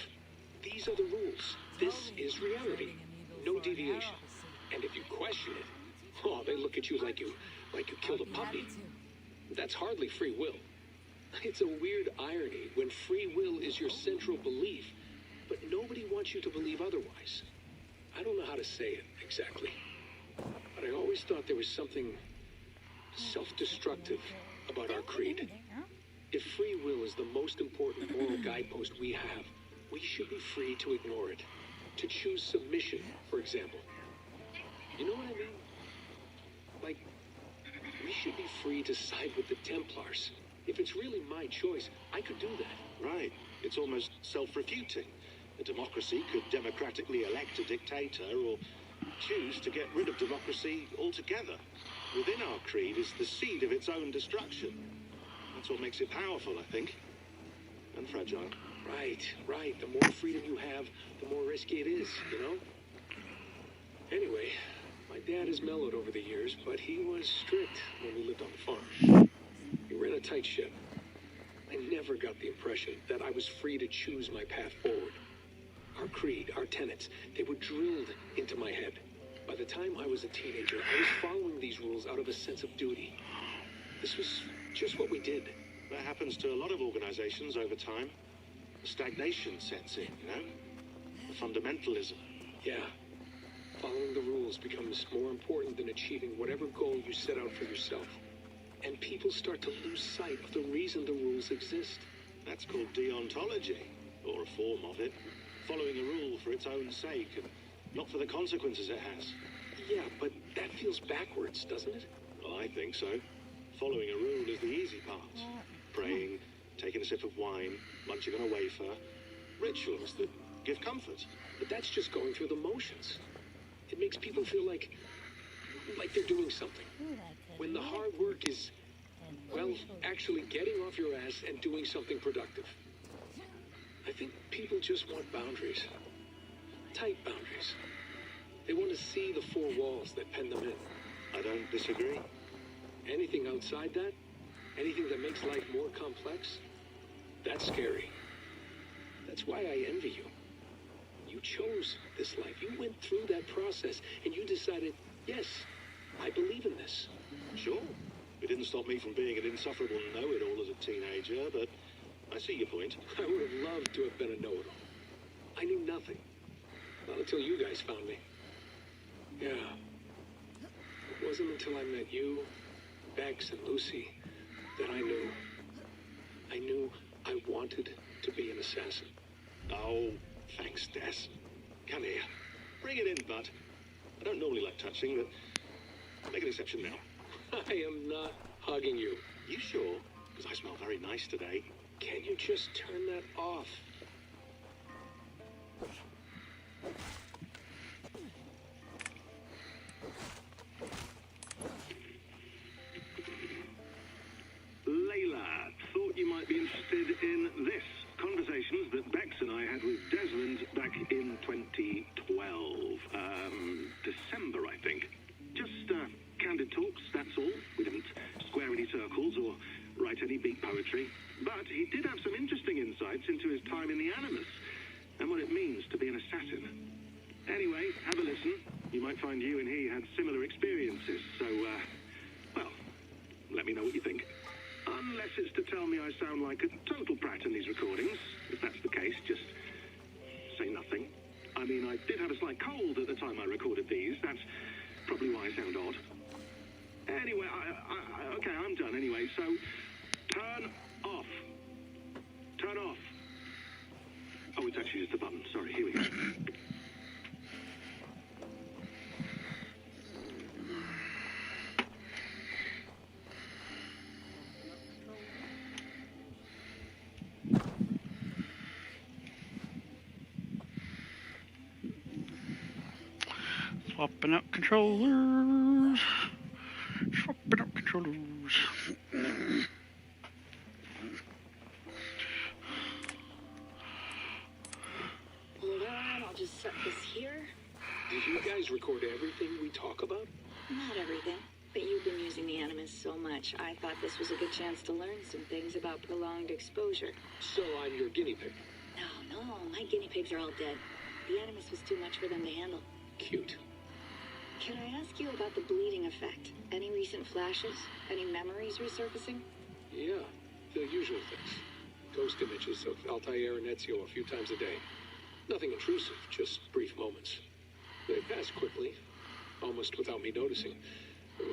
These are the rules. This is reality. No deviation. And if you question it, oh, they look at you like you killed a puppy. That's hardly free will. It's a weird irony when free will is your central belief, but nobody wants you to believe otherwise. I don't know how to say it exactly, but I always thought there was something self-destructive about our creed. If free will is the most important moral guidepost we have, we should be free to ignore it. To choose submission, for example. You know what I mean? Like, we should be free to side with the Templars. If it's really my choice, I could do that. Right. It's almost self-refuting. A democracy could democratically elect a dictator or choose to get rid of democracy altogether. Within our creed is the seed of its own destruction. That's what makes it powerful, I think. And fragile. Right. The more freedom you have, the more risky it is, you know? Anyway, my dad has mellowed over the years, but he was strict when we lived on the farm. He ran a tight ship. I never got the impression that I was free to choose my path forward. Our creed, our tenets, they were drilled into my head. By the time I was a teenager, I was following these rules out of a sense of duty. This was just what we did. That happens to a lot of organizations over time. The stagnation sets in, you know? The fundamentalism. Yeah. Following the rules becomes more important than achieving whatever goal you set out for yourself. and people start to lose sight of the reason the rules exist. That's called deontology, or a form of it. Following a rule for its own sake, and not for the consequences it has. Yeah, but that feels backwards, doesn't it? Well, I think so. Following a rule is the easy part. Praying, taking a sip of wine, munching on a wafer. Rituals that give comfort. But that's just going through the motions. It makes people feel like they're doing something. When the hard work is, well, actually getting off your ass and doing something productive. I think people just want boundaries. Tight boundaries. They want to see the four walls that pen them in. I don't disagree. Anything outside that, anything that makes life more complex, that's scary. That's why I envy you. You chose this life. You went through that process and you decided, yes, I believe in this. Sure. It didn't stop me from being an insufferable know-it-all as a teenager, but I see your point. I would have loved to have been a know-it-all. I knew nothing. Not until you guys found me. Yeah. It wasn't until I met you, Bex, and Lucy that I knew. I knew I wanted to be an assassin. Oh, thanks, Des. Come here. Bring it in, bud. I don't normally like touching, but I'll make an exception now. I am not hugging you. You sure? Because I smell very nice today. Can you just turn that off? Layla, thought you might be interested in this. Conversations that Bex and I had with Desmond back in 2012. December, I think. Just candid talks, that's all. We didn't square any circles or write any big poetry. But he did have some interesting insights into his time in the Animus and what it means to be an assassin. Anyway, have a listen. You might find you and he had similar experiences. So, well, let me know what you think. Unless it's to tell me I sound like a total prat in these recordings. If that's the case, just say nothing. I mean, I did have a slight cold at the time I recorded these. That's probably why I sound odd. Anyway, okay, I'm done anyway, so turn off. Turn off. Oh, it's actually just a button. Sorry, here we go. Swapping out controllers. Swapping out controllers. Hold on, I'll just set this here. Did you guys record everything we talk about? Not everything, but you've been using the Animus so much, I thought this was a good chance to learn some things about prolonged exposure. So I'm your guinea pig. No, my guinea pigs are all dead. The Animus was too much for them to handle. Cute. Can I ask you about the bleeding effect? Any recent flashes? Any memories resurfacing? Yeah, the usual things. Ghost images of Altair and Ezio a few times a day. Nothing intrusive, just brief moments. They pass quickly, almost without me noticing.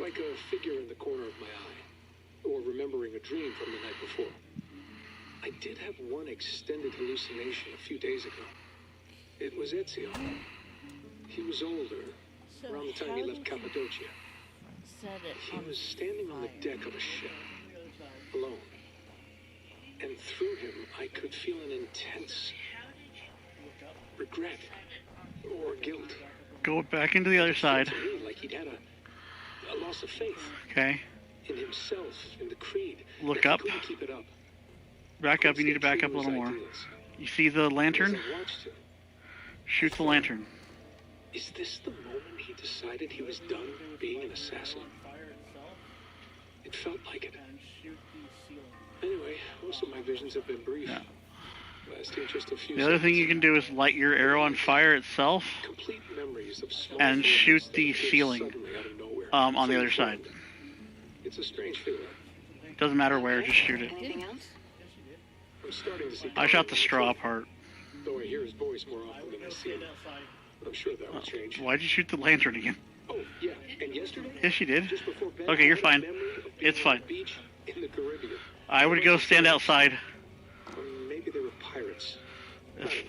Like a figure in the corner of my eye. Or remembering a dream from the night before. I did have one extended hallucination a few days ago. It was Ezio. He was older, around the time he left Cappadocia. He was standing on the deck of a ship, alone. And through him, I could feel an intense regret or guilt. Go back into the other side. To me, like he'd had a loss of faith. Okay. In himself, in the creed. Look up. He couldn't keep it up. Back up. You need to back up a little more. You see the lantern? Shoot the lantern. Is this the moment he decided he was done being an assassin? It felt like it. Anyway, most of my visions have been brief. Yeah. Lasting just a few The other thing you can do is light your arrow on fire itself complete memories of small and shoot moments the that appear ceiling suddenly out of nowhere. on the other side. It's a strange feeling. Doesn't matter where, just shoot it. Anything else? I'm starting to see. I shot the straw part. Though I hear his voice more often than I see him. I'm sure that will change. Why'd you shoot the lantern again? Oh, yeah, and yesterday? Yes, she did. Just before bed, Okay, you're I had a fine. memory of being It's on fine. a beach in the Caribbean. I would go stand outside Or maybe they were pirates.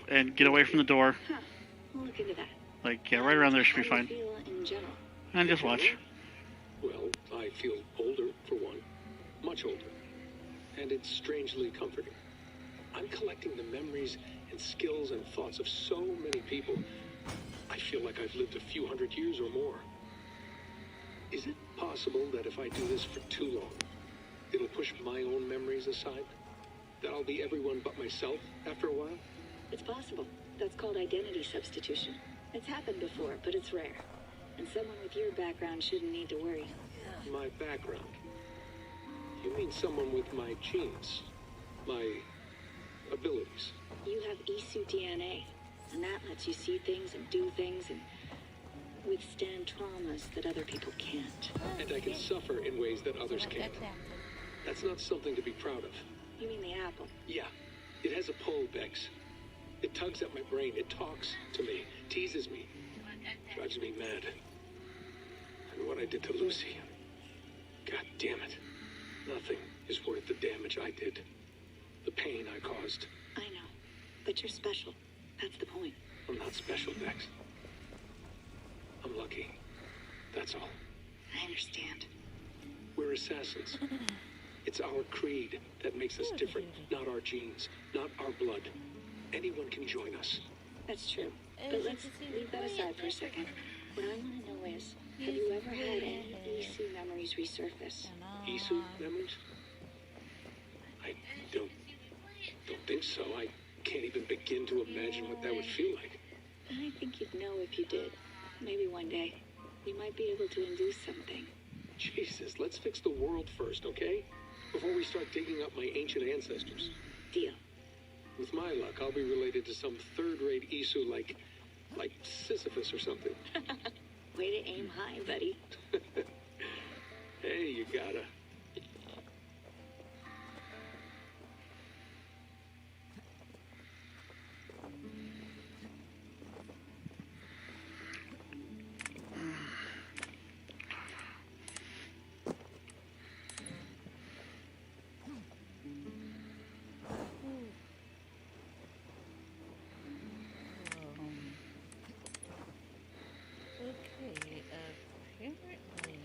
and get away from the door. Huh. We'll look into that. Like, yeah, right around there should be How do fine. you feel in general? And just watch. Well, I feel older, for one. Much older. And it's strangely comforting. I'm collecting the memories and skills and thoughts of so many people. I feel like I've lived a few hundred years or more. Is it possible that if I do this for too long, it'll push my own memories aside? That I'll be everyone but myself after a while? It's possible. That's called identity substitution. It's happened before, but it's rare. And someone with your background shouldn't need to worry. My background? You mean someone with my genes? My abilities? You have Isu DNA, and that lets you see things and do things and withstand traumas that other people can't. And I can suffer in ways that others can't. That's not something to be proud of. You mean the apple? Yeah, it has a pull, Bex. It tugs at my brain, it talks to me, teases me, drives me mad. And what I did to Lucy, God damn it. Nothing is worth the damage I did. The pain I caused. I know, but you're special. That's the point. I'm not special, Bex. I'm lucky. That's all. I understand. We're assassins. It's our creed that makes us different, not our genes, not our blood. Anyone can join us. That's true. But let's leave that aside for a second. What I want to know is, have you ever had any Isu memories resurface? Isu memories? I don't think so. I can't even begin to imagine what that would feel like. I think you'd know if you did. Maybe one day, we might be able to induce something. Jesus, let's fix the world first, okay? Before we start digging up my ancient ancestors. Deal. With my luck, I'll be related to some third-rate Isu like Sisyphus or something. Way to aim high, buddy. Hey, you gotta. Okay, apparently...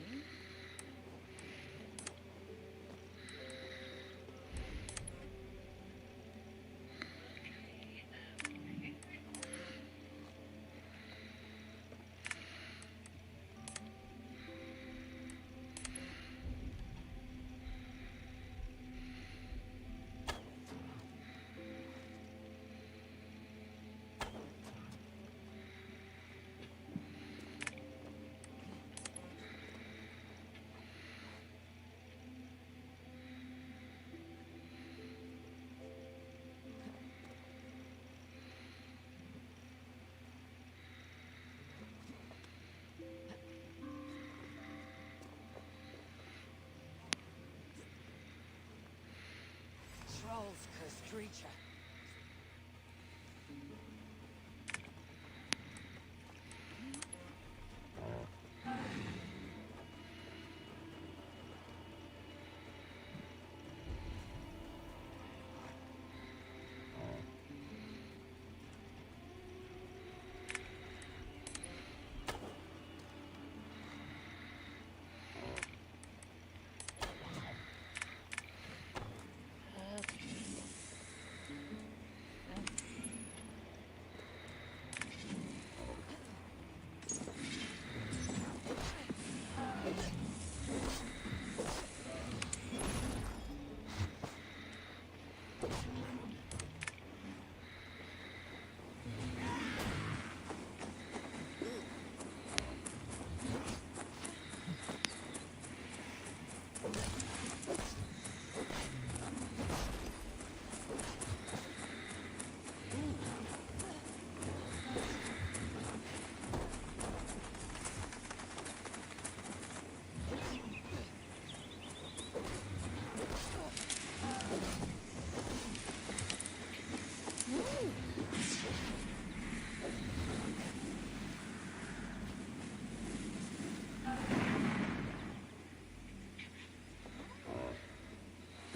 Trolls Kastreacha.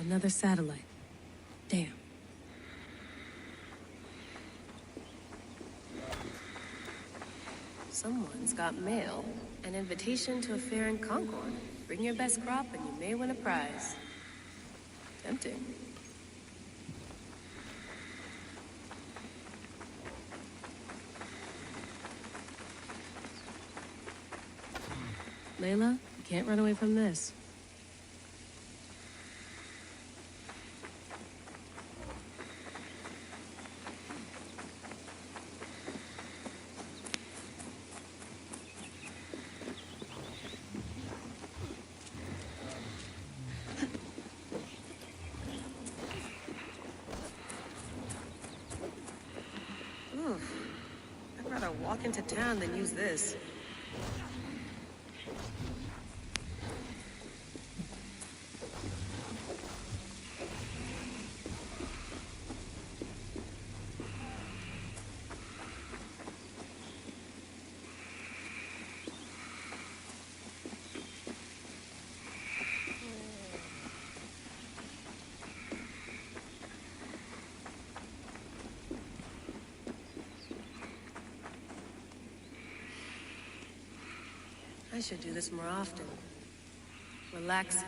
Another satellite. Damn. Someone's got mail. An invitation to a fair in Concord. Bring your best crop and you may win a prize. Tempting. Layla, you can't run away from this. Oof. I'd rather walk into town than use this. I should do this more often. Relaxing.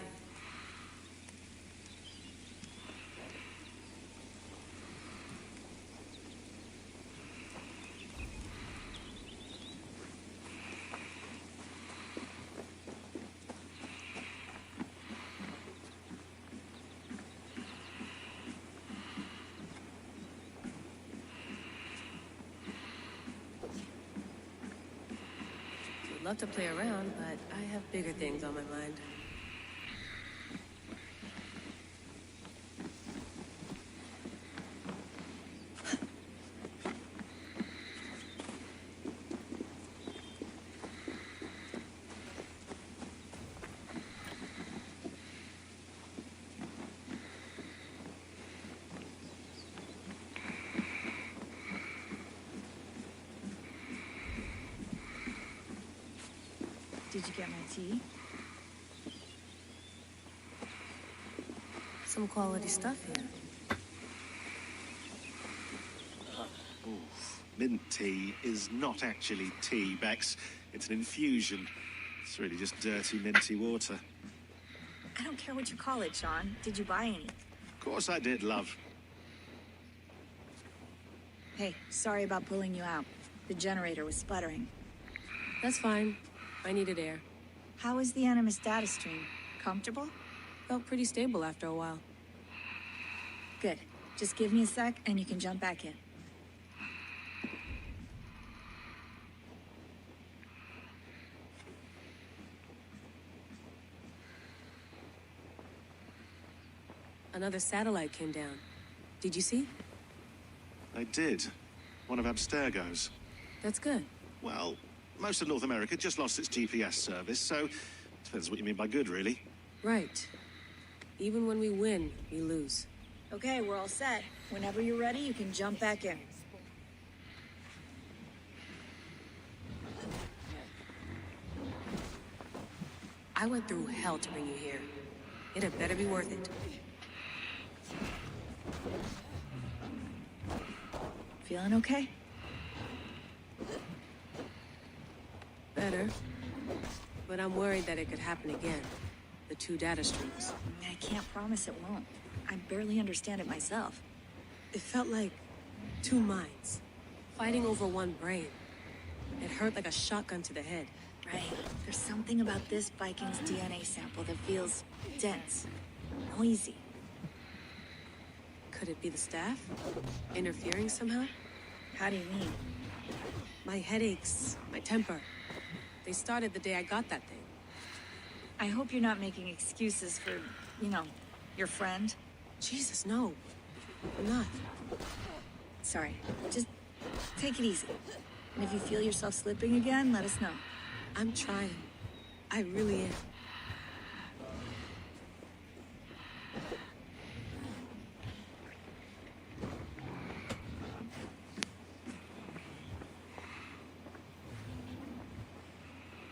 Love to play around, but I have bigger things on my mind. Did you get my tea? Some quality stuff here. Mint tea is not actually tea, Bex. It's an infusion. It's really just dirty, minty water. I don't care what you call it, Sean. Did you buy any? Of course I did, love. Hey, sorry about pulling you out. The generator was sputtering. That's fine. I needed air. How is the Animus data stream? Comfortable? Felt pretty stable after a while. Good. Just give me a sec and you can jump back in. Another satellite came down. Did you see? I did. One of Abstergo's. That's good. Well, most of North America just lost its GPS service, so depends what you mean by good, really. Right. Even when we win, we lose. Okay, we're all set. Whenever you're ready, you can jump back in. I went through hell to bring you here. It had better be worth it. Feeling okay? Better. But I'm worried that it could happen again. The two data streams. I can't promise it won't. I barely understand it myself. It felt like two minds, fighting over one brain. It hurt like a shotgun to the head. Right. There's something about this Viking's DNA sample that feels dense, noisy. Could it be the staff? Interfering somehow? How do you mean? My headaches, my temper. They started the day I got that thing. I hope you're not making excuses for, you know, your friend. Jesus, no. I'm not. Sorry. Just take it easy. And if you feel yourself slipping again, let us know. I'm trying. I really am.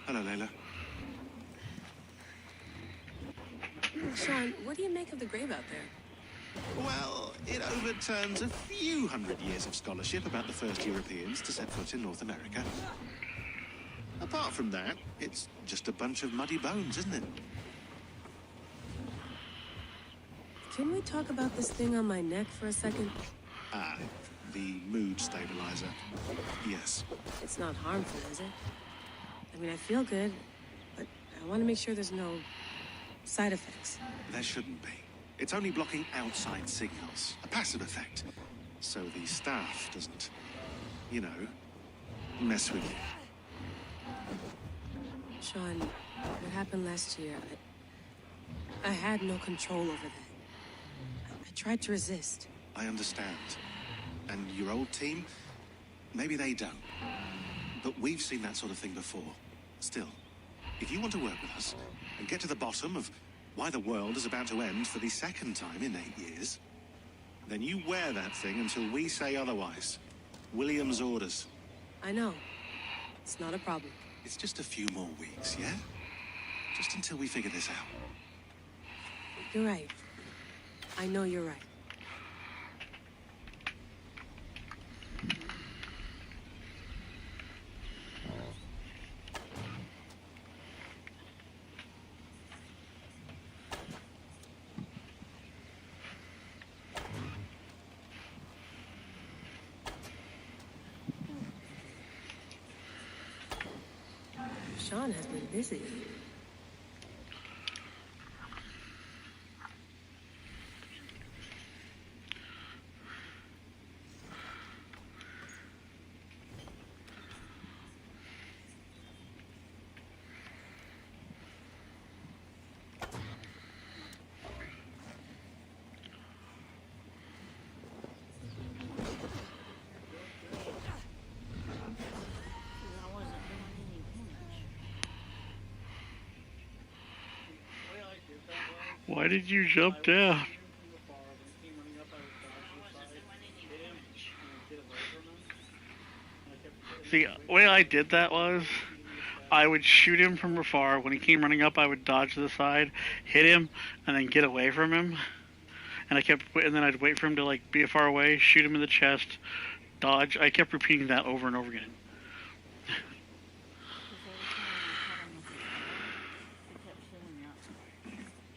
Hello, Layla. Sean, what do you make of the grave out there? Well, it overturns a few hundred years of scholarship about the first Europeans to set foot in North America. Apart from that, it's just a bunch of muddy bones, isn't it? Can we talk about this thing on my neck for a second? Ah, the mood stabilizer. Yes. It's not harmful, is it? I mean, I feel good, but I want to make sure there's no side effects. There shouldn't be. It's only blocking outside signals, a passive effect, so the staff doesn't, you know, mess with you. Sean, what happened last year, I had no control over that. I tried to resist. I understand. And your old team, maybe they don't. But we've seen that sort of thing before. Still, if you want to work with us and get to the bottom of why the world is about to end for the second time in 8 years, then you wear that thing until we say otherwise. William's orders. I know. It's not a problem. It's just a few more weeks, yeah? Just until we figure this out. You're right. I know you're right. Sean has been busy. Why did you jump down? See, the way I did that was, I would shoot him from afar. When he came running up, I would dodge to the side, hit him, and then get away from him. And then I'd wait for him to like be far away, shoot him in the chest, dodge. I kept repeating that over and over again.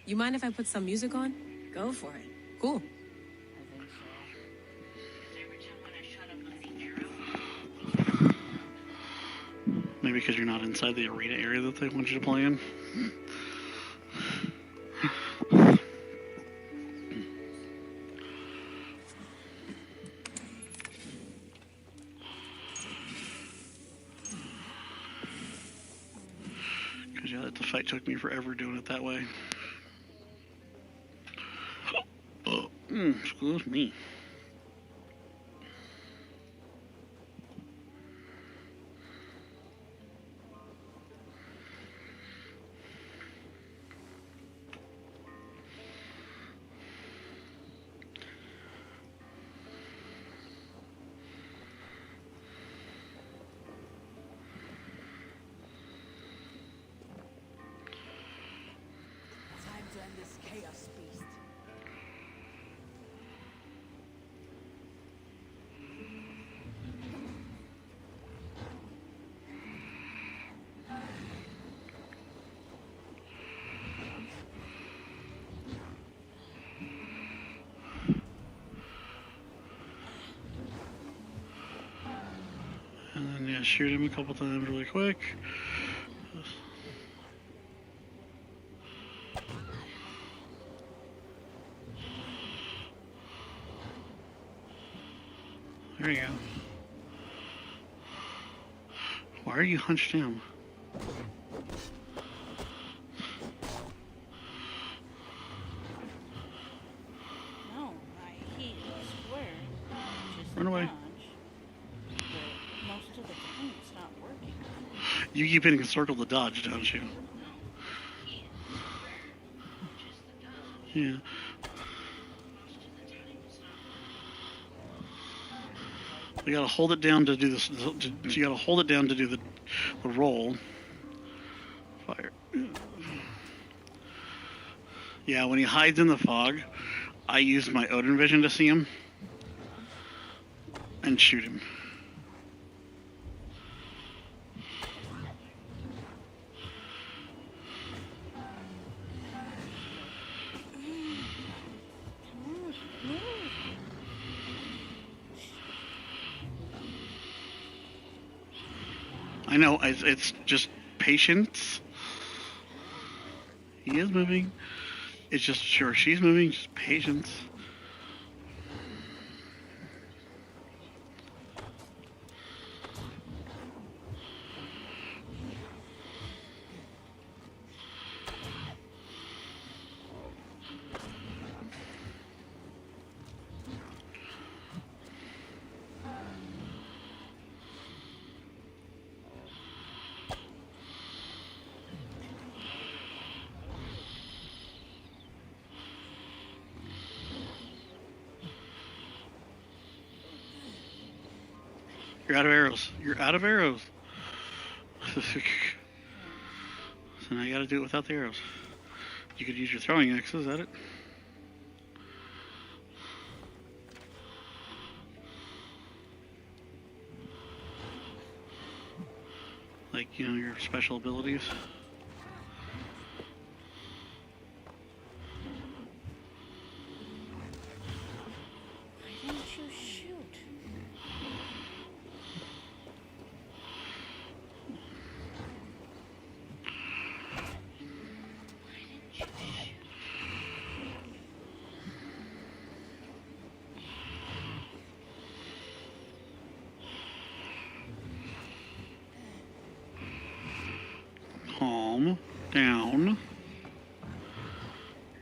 You mind if I put some music on? Go for it. Cool. Maybe because you're not inside the arena area that they want you to play in. Because yeah, the fight took me forever doing it that way. Excuse me. Time to end this chaos beast. And then, yeah, shoot him a couple times really quick. There you go. Why are you hunched down? No, my heat is square. Just Run away. dodge, but most of the time it's not working. You keep hitting circle to dodge, don't you? Yeah. You gotta hold it down to do this. You gotta hold it down to do the roll. Fire. Yeah, when he hides in the fog, I use my Odin vision to see him and shoot him. I know, it's just patience. He is moving. It's just, sure, she's moving, just patience. You're out of arrows. You're out of arrows. So now you gotta do it without the arrows. You could use your throwing axe, is that it? Like, you know, your special abilities. Why didn't you shoot? Calm down.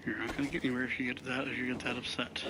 You're not gonna get anywhere if you get that upset.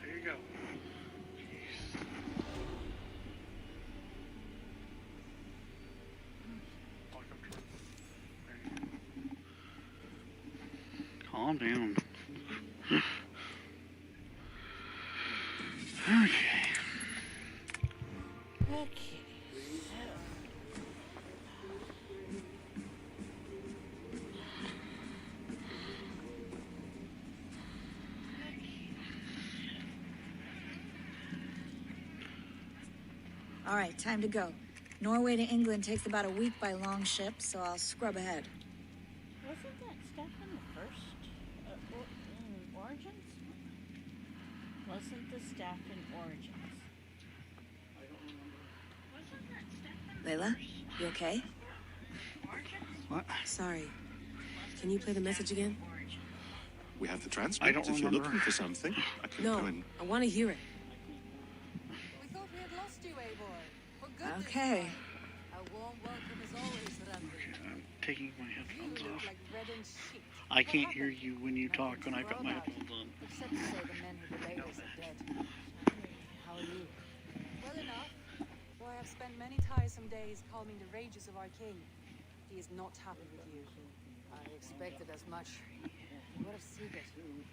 There you go. Calm down. Okay. Okay. All right, time to go. Norway to England takes about a week by long ship, so I'll scrub ahead. Wasn't that stuff in the first in Origins? Wasn't the staff in Origins? Layla, you okay? What? Sorry. Can you play the message again? We have the I transcript. don't If you're remember. looking for something, I can No, go and... I want to hear it. We thought we had lost you, Eivor. For good this Okay. time. A warm welcome is always Randall. I'm taking my You headphones look off. like red and shit. I can't hear you when you talk when I've got my headphones on. Except to say the men who delayed us are dead. How are you? Well enough. Though I have spent many tiresome days calming the rages of our king. He is not happy with you. I expected as much. What of Sigurd?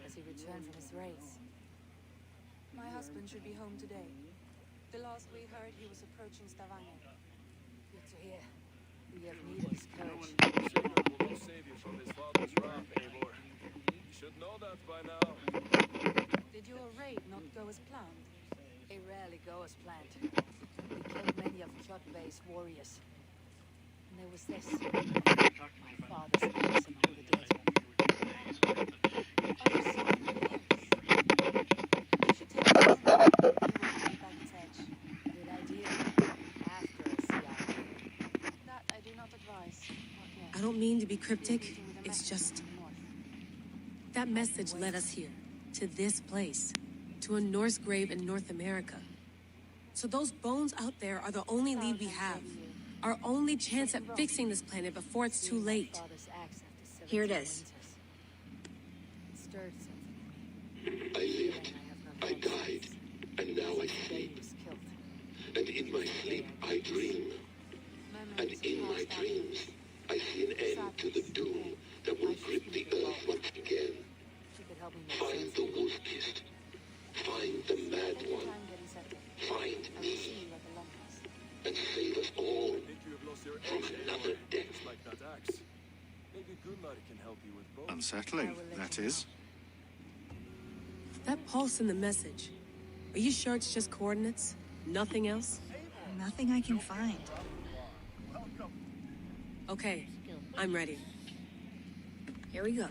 Has he returned from his raids? My husband should be home today. The last we heard, he was approaching Stavanger. Good to hear. We have need of his courage. Sigurd will not save you from his father's wrath, Eivor. You should know that by now. Did your raid not go as planned? They rarely go as planned. We killed many of Kjotve's warriors. And there was this. My father's place among the dead. Are you certain I don't mean to be cryptic. It's just... that message led us here. To this place. To a Norse grave in North America. So those bones out there are the only lead we have. Our only chance at fixing this planet before it's too late. Here it is. I lived, I died, and now I sleep. And in my sleep I dream. And in my dreams I see an end to the doom that will grip the earth once again. Find the wolf-kissed. Find the mad one. Find me. And save us all from another death. Unsettling, that is. That pulse in the message. Are you sure it's just coordinates? Nothing else? Nothing I can find. Okay, I'm ready. Here we go.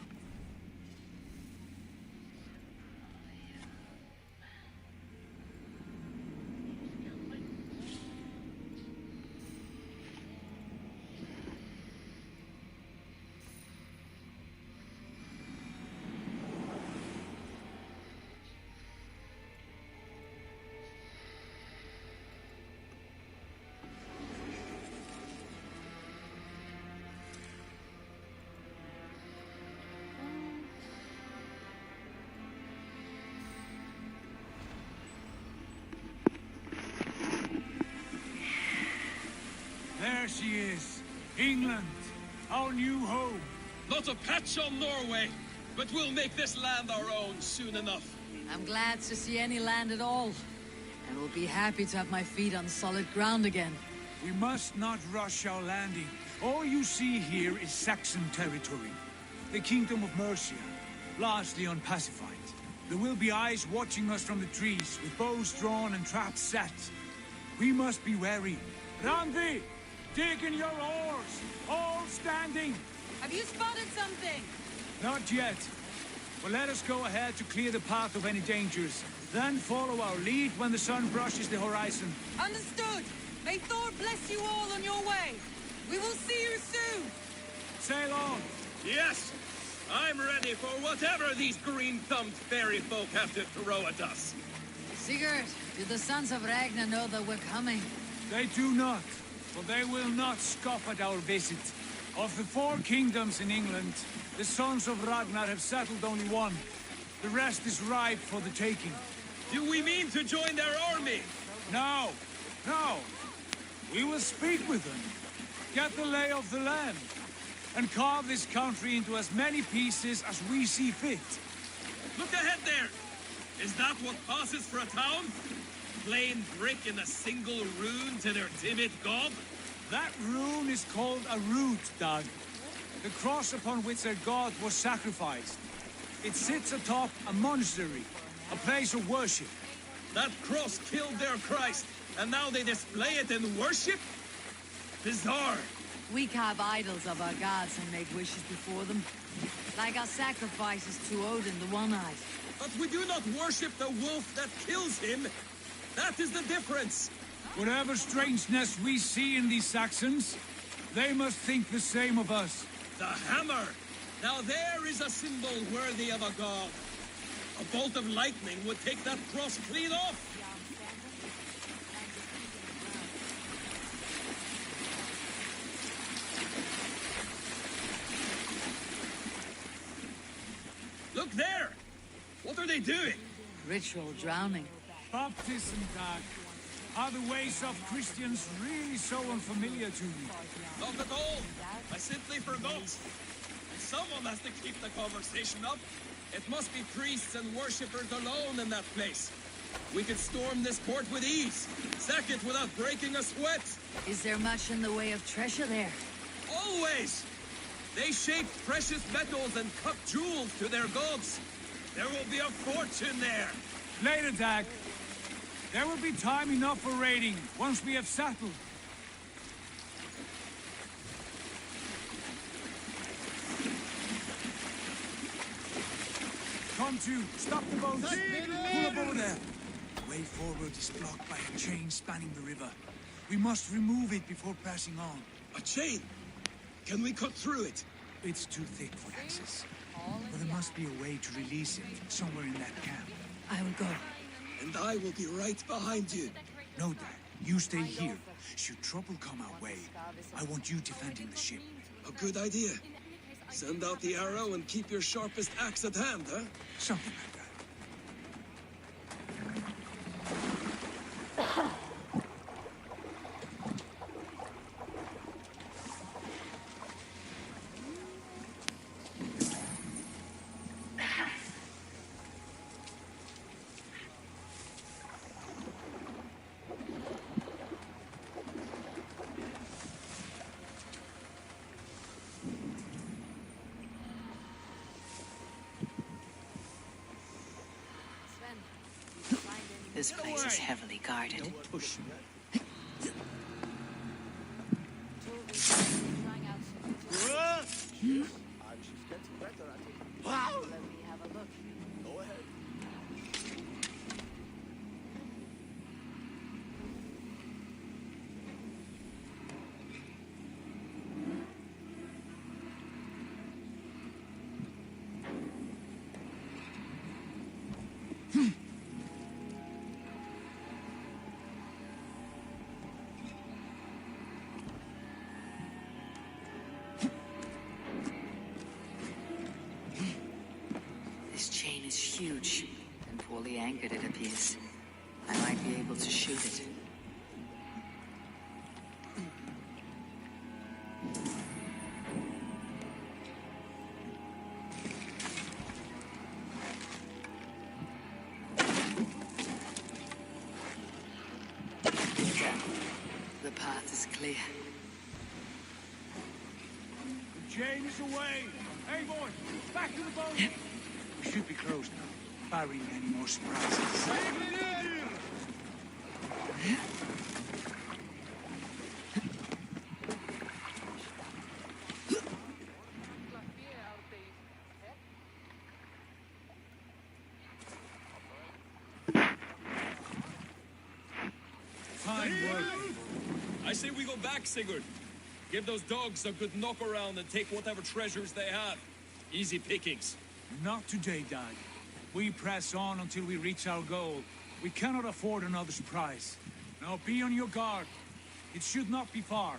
There she is. England, our new home. Not a patch on Norway, but we'll make this land our own soon enough. I'm glad to see any land at all. And will be happy to have my feet on solid ground again. We must not rush our landing. All you see here is Saxon territory. The Kingdom of Mercia, largely unpacified. There will be eyes watching us from the trees, with bows drawn and traps set. We must be wary. Randi! Dig in your oars! All standing! Have you spotted something? Not yet. But let us go ahead to clear the path of any dangers. Then follow our lead when the sun brushes the horizon. Understood! May Thor bless you all on your way! We will see you soon! Sail on! Yes! I'm ready for whatever these green-thumbed fairy folk have to throw at us. Sigurd, do the sons of Ragnar know that we're coming? They do not. For they will not scoff at our visit. Of the 4 kingdoms in England, the sons of Ragnar have settled only one. The rest is ripe for the taking. Do we mean to join their army? No, no. We will speak with them, get the lay of the land, and carve this country into as many pieces as we see fit. Look ahead there! Is that what passes for a town? Plain brick in a single rune to their timid god? That rune is called a root, Doug. The cross upon which their god was sacrificed. It sits atop a monastery, a place of worship. That cross killed their Christ, and now they display it in worship? Bizarre. We carve idols of our gods and make wishes before them. Like our sacrifices to Odin, the One-Eyed. But we do not worship the wolf that kills him. That is the difference. Whatever strangeness we see in these Saxons, they must think the same of us. The hammer! Now there is a symbol worthy of a god. A bolt of lightning would take that cross clean off. Look there! What are they doing? Ritual drowning. Baptism, Doug. Are the ways of Christians really so unfamiliar to you? Not at all. I simply forgot. Someone has to keep the conversation up. It must be priests and worshippers alone in that place. We could storm this port with ease. Sack it without breaking a sweat. Is there much in the way of treasure there? Always! They shape precious metals and cut jewels to their gods. There will be a fortune there. Later, Dag. There will be time enough for raiding, once we have settled. Come to, stop the boats. Pull up over there. The way forward is blocked by a chain spanning the river. We must remove it before passing on. A chain? Can we cut through it? It's too thick for access. But there must be a way to release it somewhere in that camp. I will go. And I will be right behind you. No, Dad. You stay here. Should trouble come our way, I want you defending the ship. A good idea. Send out the arrow and keep your sharpest axe at hand, huh? Something like that. This place is heavily guarded. Push me. This chain is huge and poorly anchored, it appears. I might be able to shoot it. The path is clear. The chain is away! Hey, boys! Back to the boat! We should be close now, barring any more surprises. Fine work. I say we go back, Sigurd. Give those dogs a good knock around and take whatever treasures they have. Easy pickings. Not today, Dad. We press on until we reach our goal. We cannot afford another surprise. Now be on your guard. It should not be far.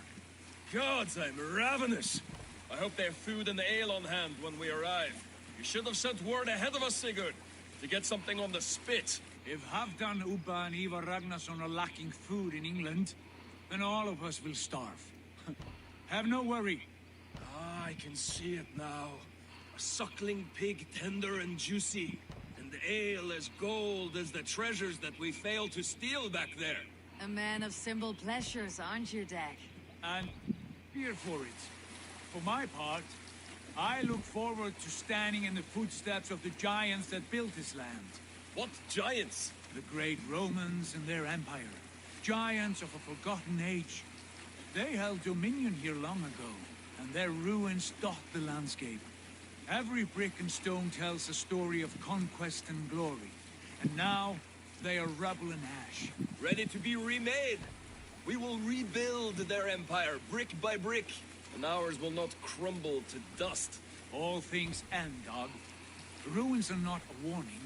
Gods, I'm ravenous. I hope they have food and ale on hand when we arrive. You should have sent word ahead of us, Sigurd, to get something on the spit. If Halfdan, Ubba and Ivar Ragnarsson are lacking food in England, then all of us will starve. Have no worry. Ah, I can see it now. A suckling pig, tender and juicy. And ale as gold as the treasures that we failed to steal back there. A man of simple pleasures, aren't you, Dag? And beer for it. For my part, I look forward to standing in the footsteps of the giants that built this land. What giants? The great Romans and their empire. Giants of a forgotten age. They held dominion here long ago, and their ruins dot the landscape. Every brick and stone tells a story of conquest and glory. And now, they are rubble and ash. Ready to be remade. We will rebuild their empire, brick by brick. And ours will not crumble to dust. All things end, dog. The ruins are not a warning.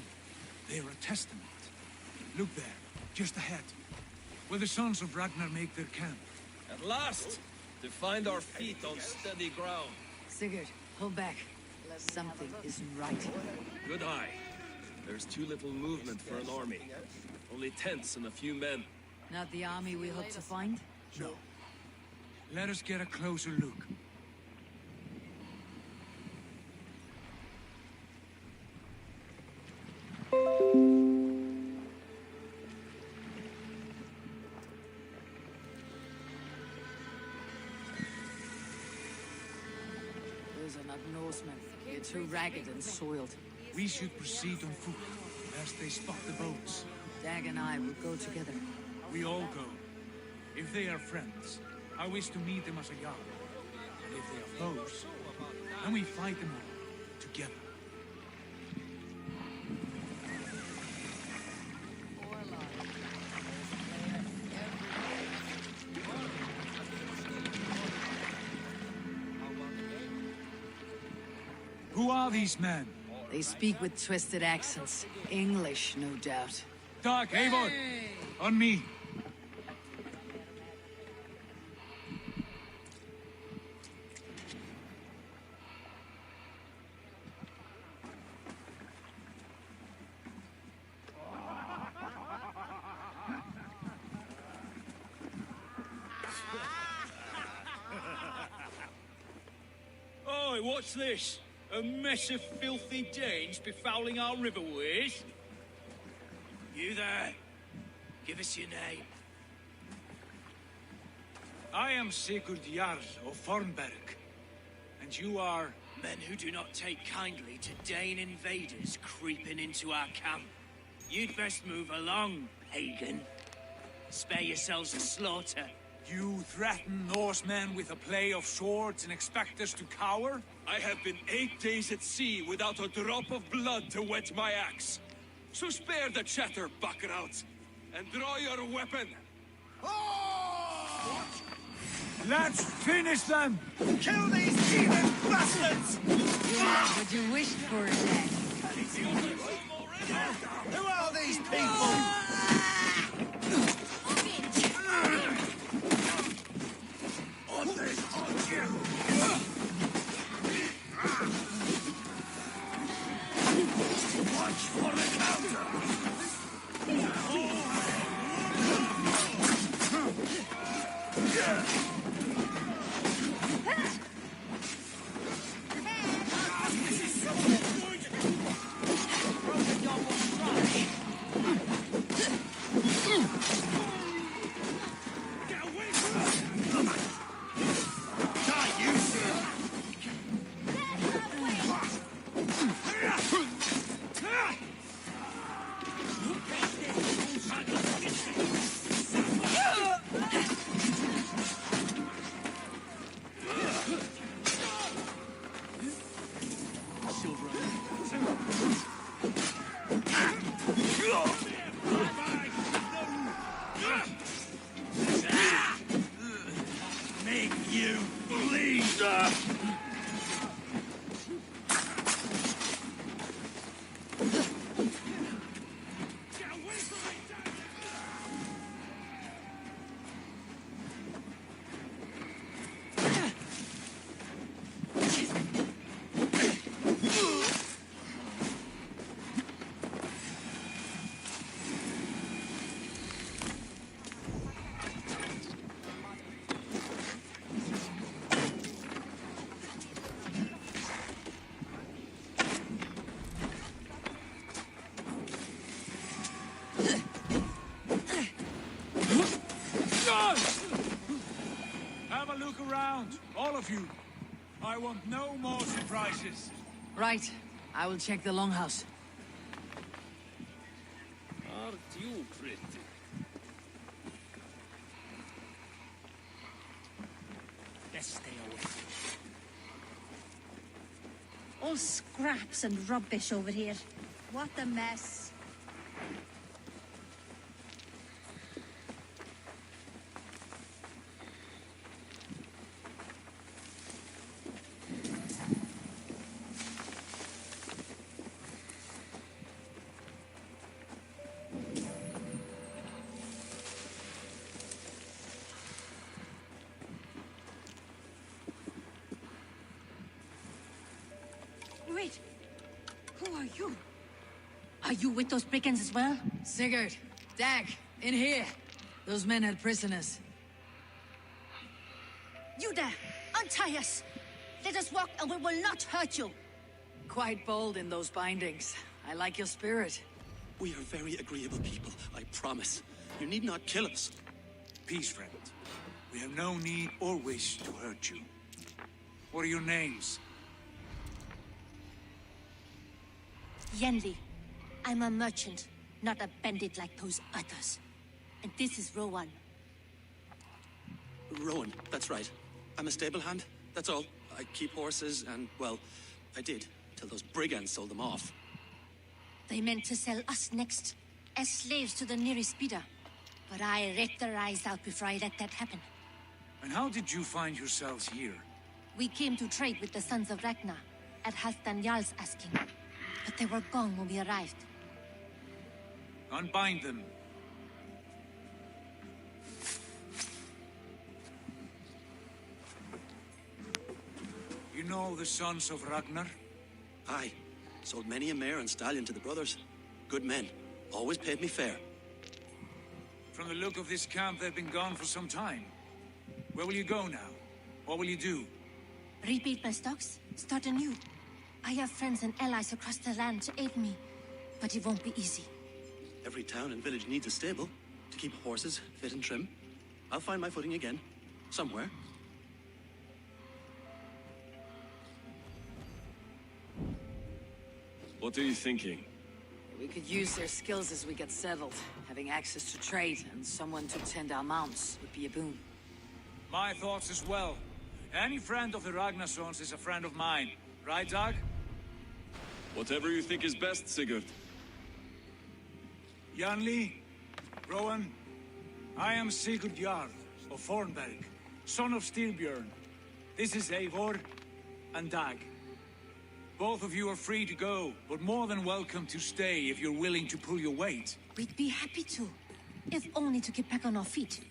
They're a testament. Look there, just ahead. Where the sons of Ragnar make their camp. At last! To find our feet on steady ground. Sigurd, hold back. Something isn't right. Good eye. There's too little movement for an army. Only tents and a few men. Not the army we hope to find? No. Let us get a closer look. Those are not Norsemen. They're too ragged and soiled. We should proceed on foot, lest they spot the boats. Dag and I will go together. We all go. If they are friends, I wish to meet them as a Jarl. And if they are foes, then we fight them all, together. Who are these men? They speak with twisted accents. English, no doubt. Doc, Eivor! On me. Oi, what's this? A mess of filthy Danes befouling our riverways? You there? Give us your name. I am Sigurd Jarl of Fornberg. And you are... Men who do not take kindly to Dane invaders creeping into our camp. You'd best move along, pagan. Spare yourselves the slaughter. You threaten Norsemen with a play of swords and expect us to cower? I have been 8 days at sea without a drop of blood to wet my axe. So spare the chatter, buckrouts, and draw your weapon. Let's finish them! Kill these heathen bastards! You have what you wished for, then. Who are these people? Watch for the counter! Make you bleed! Have a look around, all of you. I want no more surprises. Right. I will check the longhouse. Aren't you pretty? Best stay away. All scraps and rubbish over here. What a mess. Wait. Who are you? Are you with those brigands as well? Sigurd, Dag, in here. Those men had prisoners. You there! Untie us! Let us walk and we will not hurt you! Quite bold in those bindings. I like your spirit. We are very agreeable people, I promise. You need not kill us. Peace, friend. We have no need or wish to hurt you. What are your names? Yenli. I'm a merchant, not a bandit like those others. And this is Rowan. Rowan, that's right. I'm a stable hand, that's all. I keep horses and, well, I did, till those brigands sold them off. They meant to sell us next, as slaves to the nearest bidder. But I ripped their eyes out before I let that happen. And how did you find yourselves here? We came to trade with the Sons of Ragnar. at Halfdan Jarl's asking. But they were gone when we arrived. Unbind them. You know the sons of Ragnar? Aye. Sold many a mare and stallion to the brothers. Good men. Always paid me fair. From the look of this camp, they've been gone for some time. Where will you go now? What will you do? Rebuild my stocks? Start anew. I have friends and allies across the land to aid me. But it won't be easy. Every town and village needs a stable to keep horses fit and trim. I'll find my footing again. Somewhere. What are you thinking? We could use their skills as we get settled. Having access to trade and someone to tend our mounts would be a boon. My thoughts as well. Any friend of the Ragnarsons is a friend of mine. Right, Dag? Whatever you think is best, Sigurd. Janli, Rowan, I am Sigurd Jarl of Fornberg, son of Styrbjörn. This is Eivor and Dag. Both of you are free to go, but more than welcome to stay if you're willing to pull your weight. We'd be happy to, if only to get back on our feet.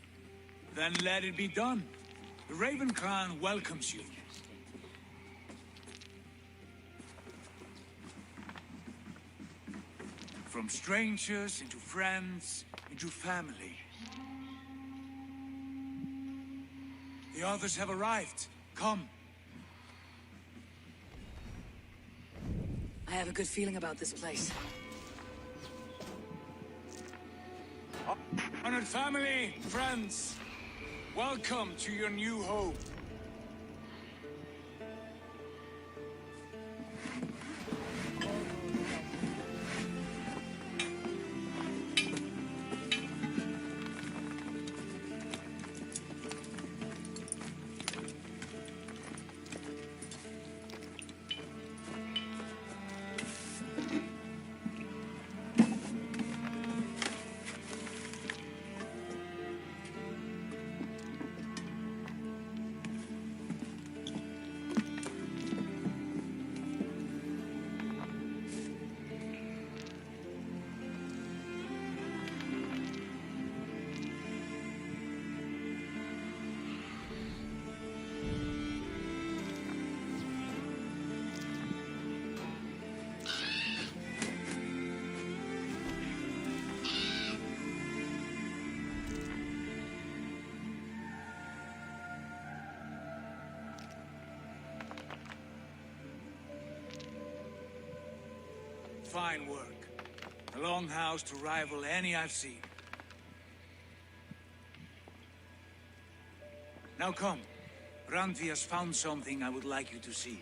Then let it be done. The Raven clan welcomes you. From strangers into friends, into family. The others have arrived. Come. I have a good feeling about this place. Honored family, friends, welcome to your new home. Fine work. A longhouse to rival any I've seen. Now come. Randvi has found something I would like you to see.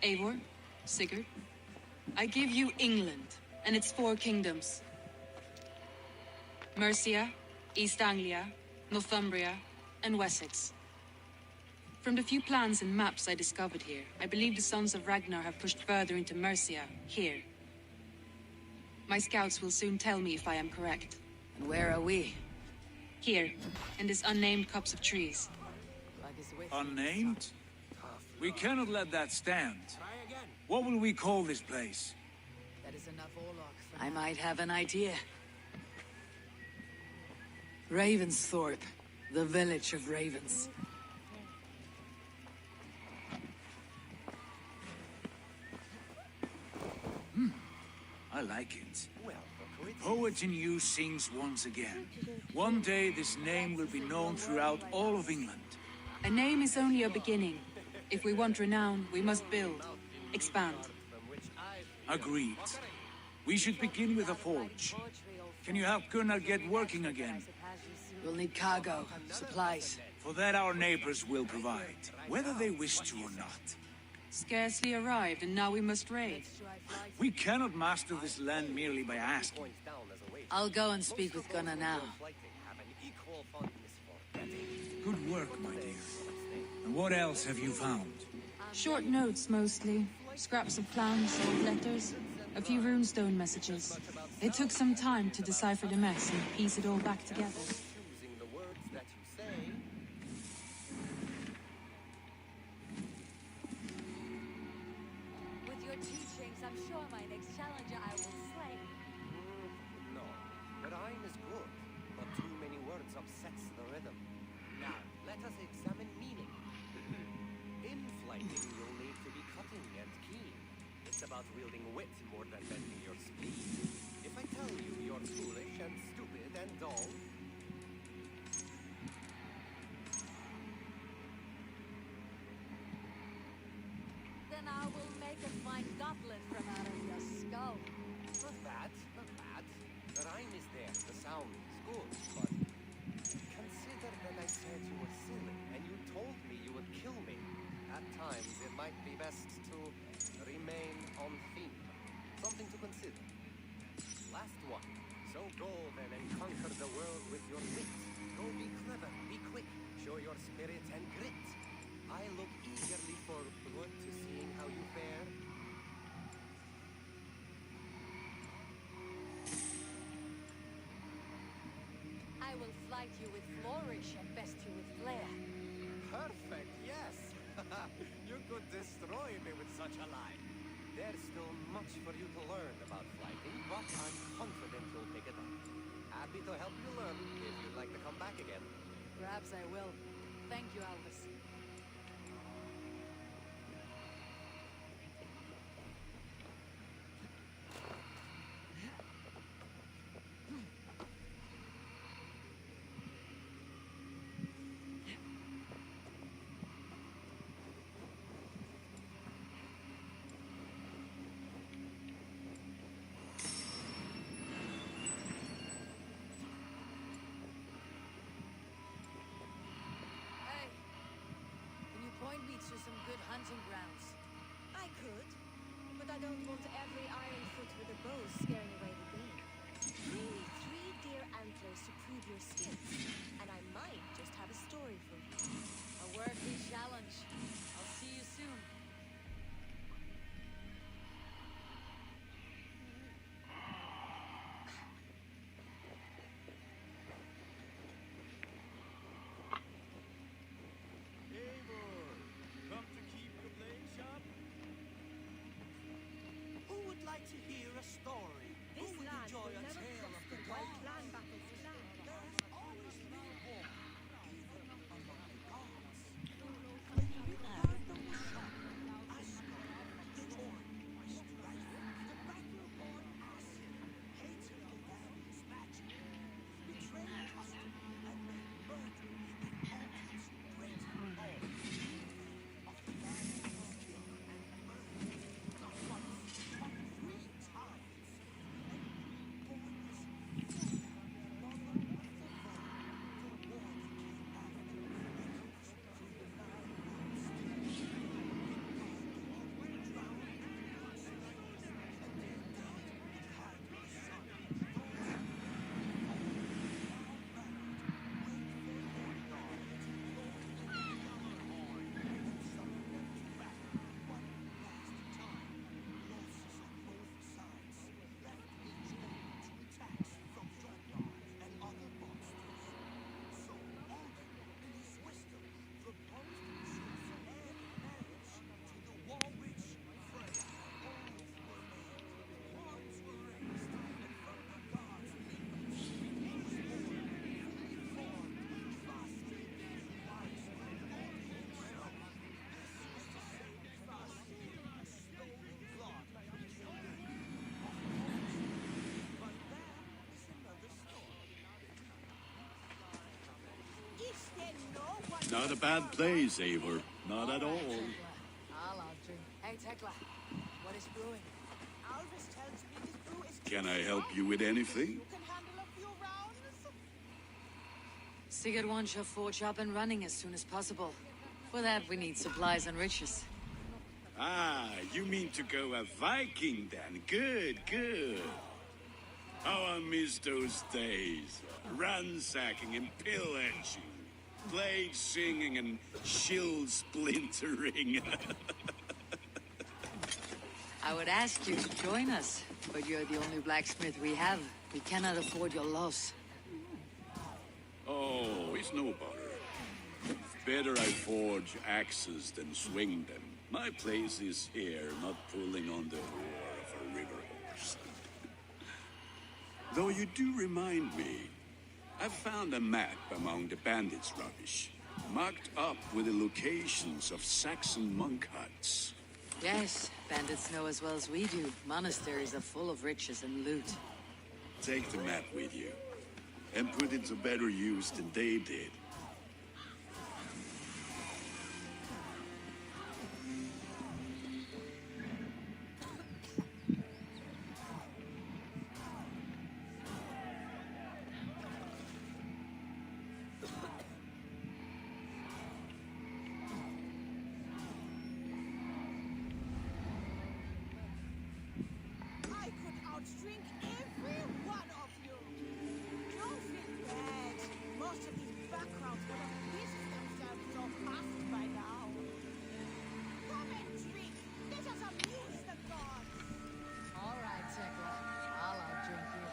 Eivor, Sigurd, I give you England and its 4 kingdoms. Mercia, East Anglia, Northumbria, and Wessex. From the few plans and maps I discovered here, I believe the Sons of Ragnar have pushed further into Mercia, here. My scouts will soon tell me if I am correct. And where are we? Here, in this unnamed copse of trees. Unnamed? We cannot let that stand. What will we call this place? That is enough Orlok. I might have an idea. Ravensthorpe, the village of ravens. I like it. Poet in you sings once again. One day this name will be known throughout all of England. A name is only a beginning. If we want renown, we must build, expand. Agreed. We should begin with a forge. Can you help Gunnar get working again? We'll need cargo, supplies. For that our neighbors will provide, whether they wish to or not. Scarcely arrived, and now we must raid. We cannot master this land merely by asking. I'll go and speak with Gunnar now. Good work, my dear. And what else have you found? Short notes, mostly. Scraps of plans, old letters, a few runestone messages. It took some time to decipher the mess and piece it all back together. I'm sure my next challenger I will slay. No, the rhyme is good, but too many words upsets the rhythm. Now, let us examine meaning. In flighting, you'll need to be cutting and keen. It's about wielding wit more than bending your speed. If I tell you you're foolish and stupid and dull, Then I will make a fine goblet from out of your skull. not bad, not bad. The rhyme is there, the sound is good, but consider that I said you were silly and you told me you would kill me. At times, it might be best to remain on theme. Something to consider. Last one. So go then and conquer the world with your wit. Go be clever, be quick, show your spirit and grit. I look eagerly forward to seeing how you fare. I will flight you with flourish and best you with flair. Perfect, yes. You could destroy me with such a line. There's still much for you to learn about flighting, but I'm confident you'll pick it up. Happy to help you learn if you'd like to come back again. Perhaps I will. Thank you, Albus. Hey, can you point me to some good hunting grounds? I could, but I don't want every iron foot with a bow scaring away the game. Maybe 3 deer antlers to prove your skills, and I might just have a story for you. A worthy challenge. I'll see you soon. Come to keep your blade sharp? Who would like to hear a story? This Who would land enjoy will a never tale of the prosper while gods? clan battles stand. There is always been war, even among the gods. You heard them shout, Asgard, the North was strife. The battle born Asir, hated the Val's magic, betrayed custom, and made murder and almost great all. Of the land was killed and murdered, not once, but 3 times. Not a bad place, Eivor. Not at all. I'll drink. Hey, Tekla. What is brewing? Alvis tells me this brew is Can I help you with anything? you can handle a few rounds. Sigurd wants your forge up and running as soon as possible. For that, we need supplies and riches. Ah, you mean to go a Viking then? Good, good. How I miss those days. Ransacking and pillaging. Blade singing and shield splintering. I would ask you to join us, but you're the only blacksmith we have. We cannot afford your loss. Oh, it's no bother. Better I forge axes than swing them. My place is here, not pulling on the war of Though you do remind me, I found a map among the bandits' rubbish, marked up with the locations of Saxon monk huts. Yes, bandits know as well as we do. Monasteries are full of riches and loot. Take the map with you, and put it to better use than they did. I could outdrink every one of you. Don't feel bad. Most of these backgrounds would have pissed themselves so fast by now. Come and drink. Let us amuse the gods. All right, Tekla. I'll outdrink you.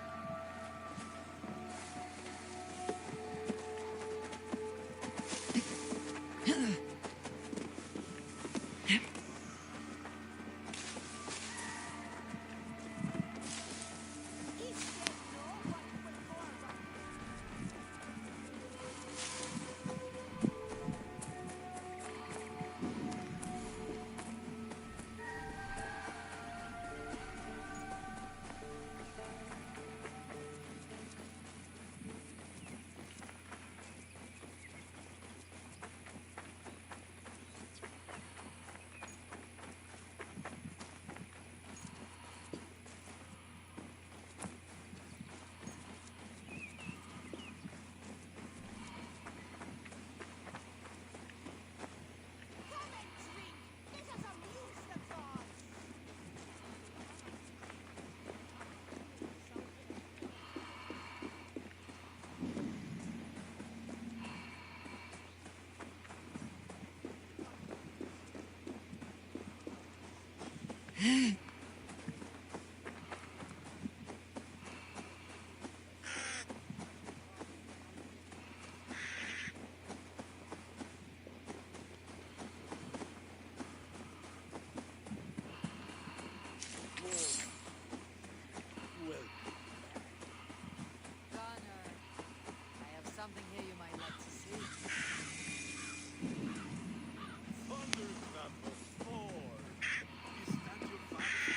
Gunner, I have something here you might like to see. Thunder number 4. Is that your father's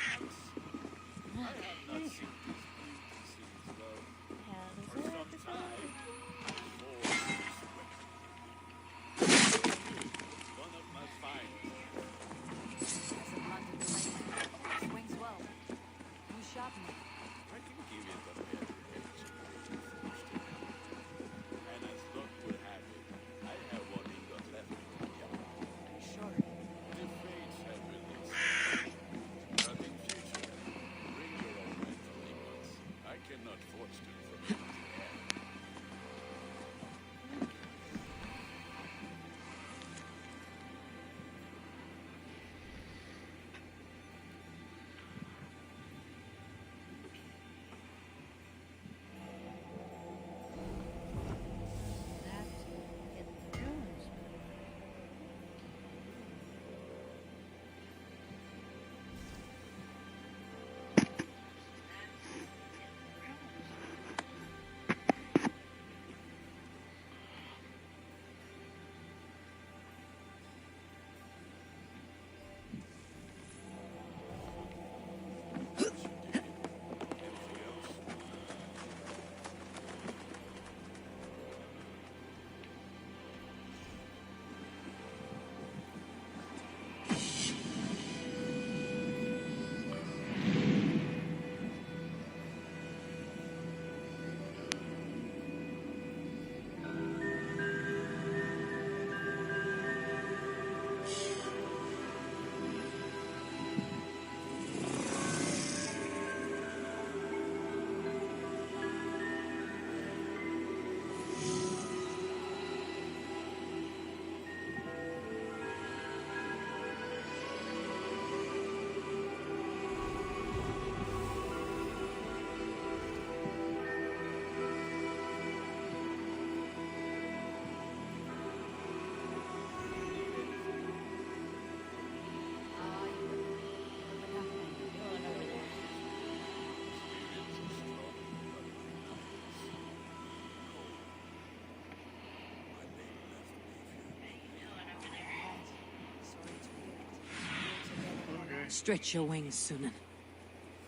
Stretch your wings, Sunan.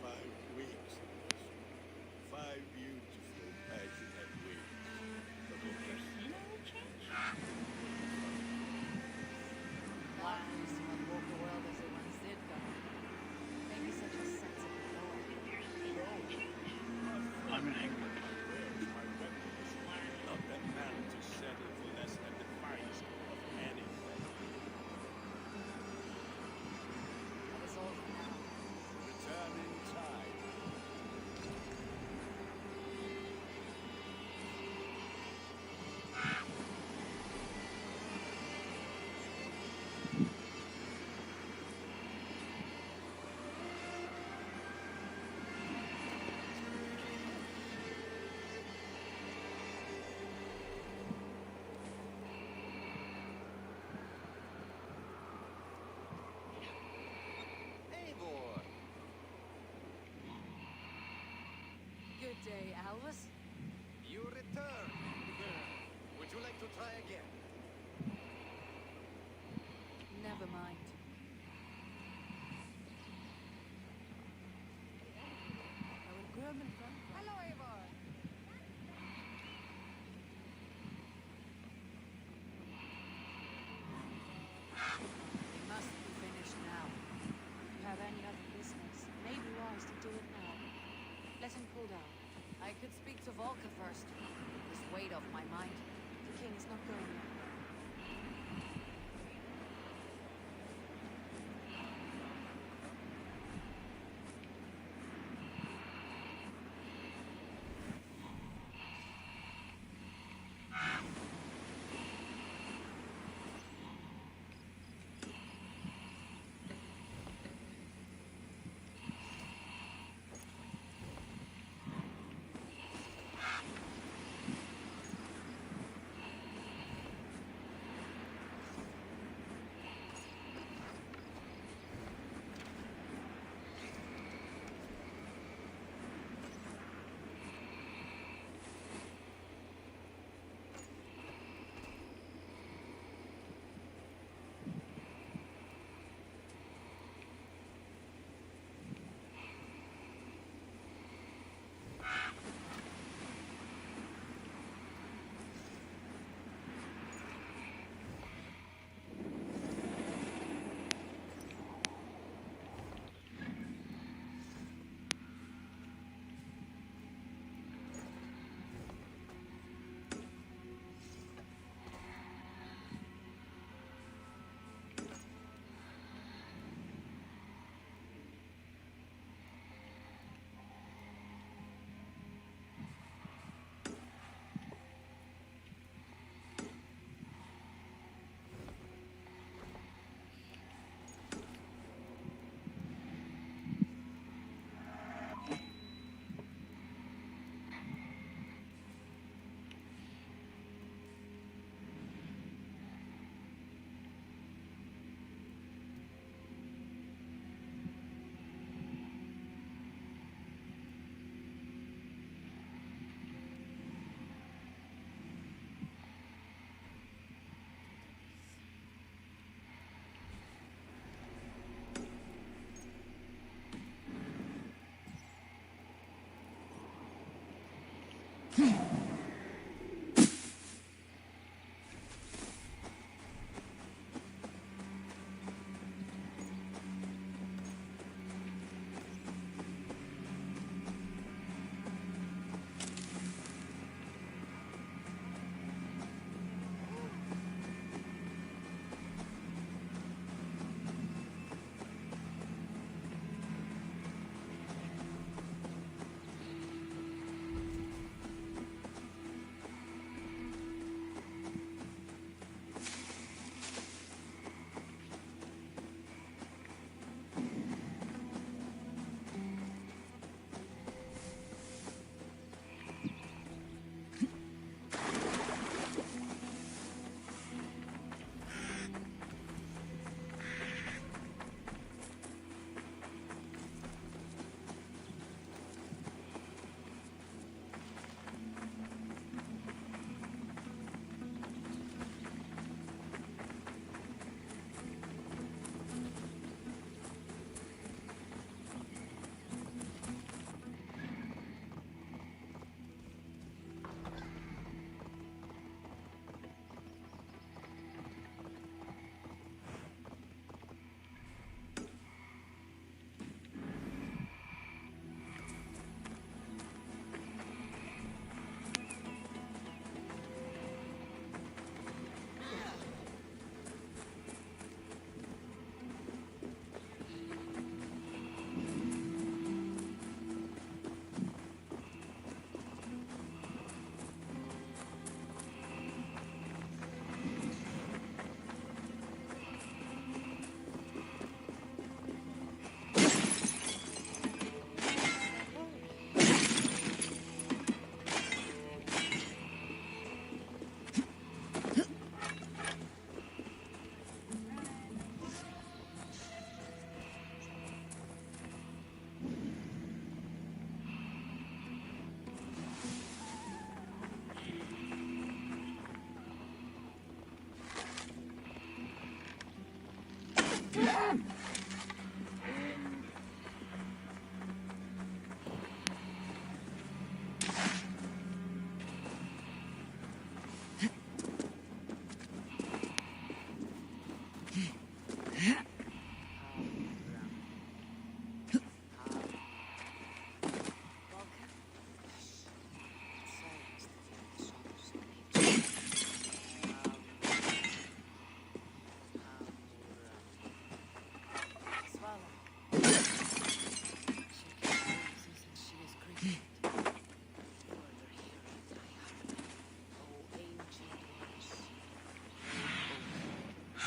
5 weeks. 5 beautiful, passionate weeks. Not used to unwoke the world as they once did, though. Maybe such a sensible boy. I'm in England. Not that man to settle for less than the price of anything. That is all for now. Return in time. Eivor! Good day, Albus. You return. Would you like to try again? Never mind. Hello, Eivor. It must be finished now. If you have any other business, it may be wise to do it now. Let him cool down. I could speak to Volka first. This weight off my mind. The king is not going yet.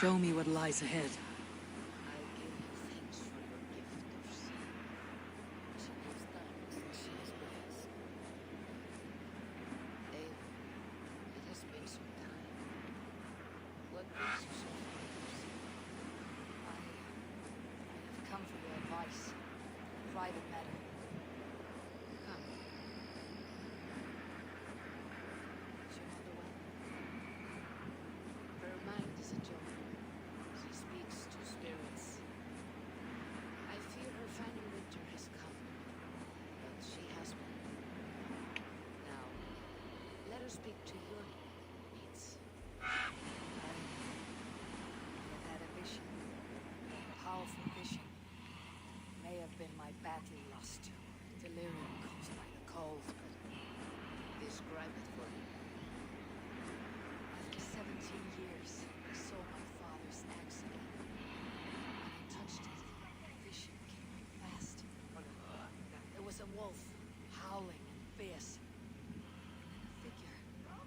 Show me what lies ahead. I'll give you thanks for your gift of sin. She gives thanks and she is blessed. Ava, it has been some time. What brings you so far? I have come for your advice. Private matter. Come. Is your mother well? Her mind is a joke. She speaks to spirits. I fear her final winter has come, but she has been. Now, let her speak to your needs. I have had a vision, a powerful vision. May have been my battle lust, delirium caused by the cold. Describe it for me. After 17 years, I saw my father's axe again. When I touched it, the vision came fast. There was a wolf, howling and fierce. And then a figure, a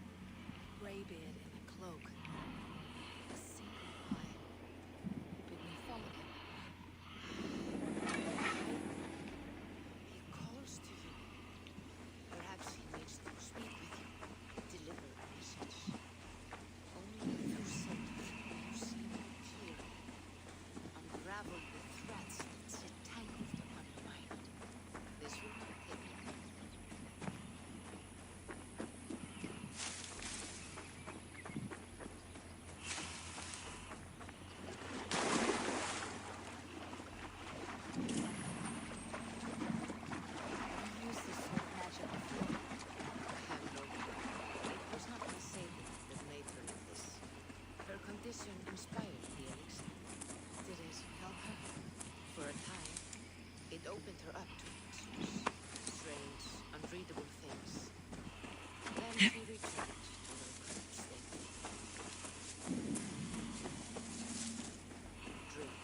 graybeard in a cloak. A single eye. He bid me follow him. He calls to you. Perhaps he needs to speak with you. Deliver a message. Only if you said you see me clearly. Unravel the threats that sit tangled upon your mind. This will not take long. You used this sort of magic before. I have no clue. It was not my saving that made her like this. Her condition inspired the elixir. Did it help her? For a time, it opened her up to monsters, strange, unreadable things. Then she returned to her current state. Drink.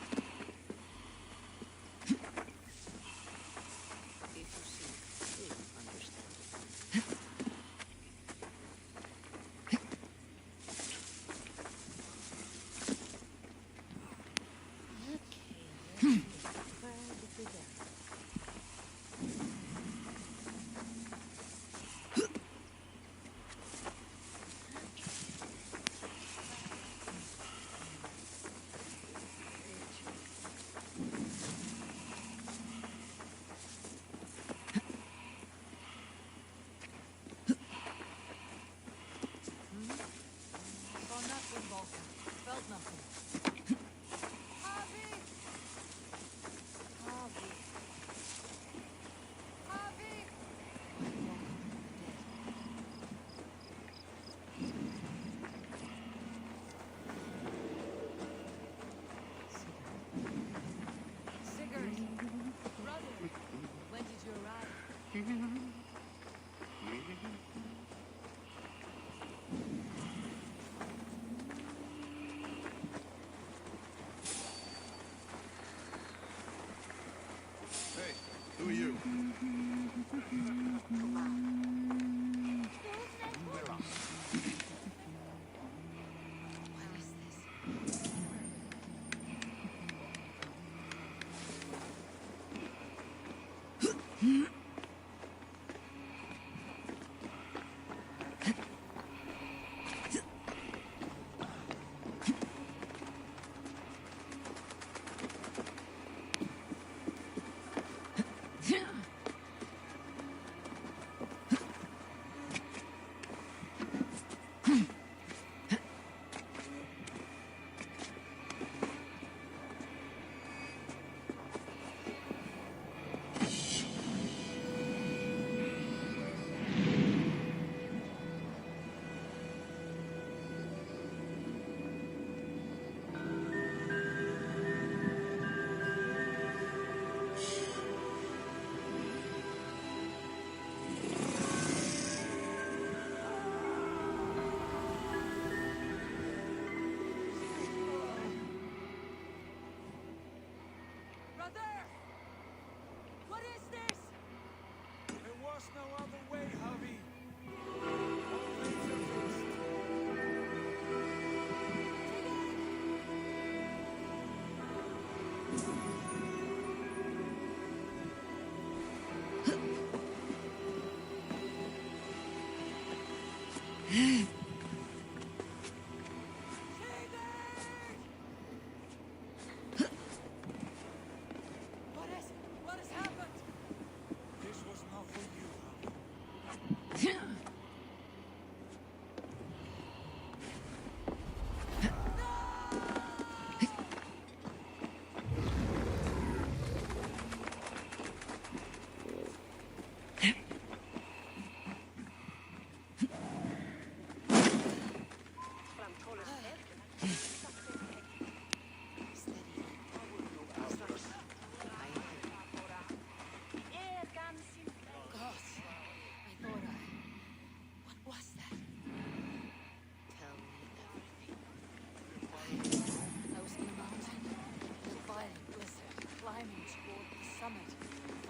If you seek real understanding. Okay, where did we go? Saw nothing, Vulcan. Felt nothing. Harvey! Harvey. Harvey! Sigurd! Brother! When did you arrive? Hey, who are you? Where are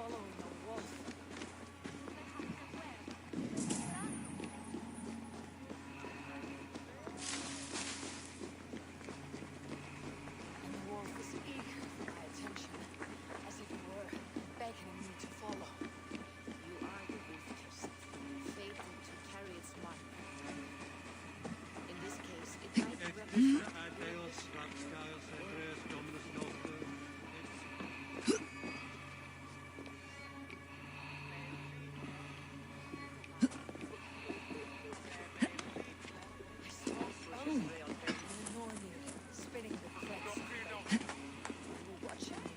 following a wolf. And the wolf is eager for my attention, as if it were beckoning me to follow. You are the wolf kissed, fated to carry its mark. In this case, it might represent spinning the threads. They were watching me.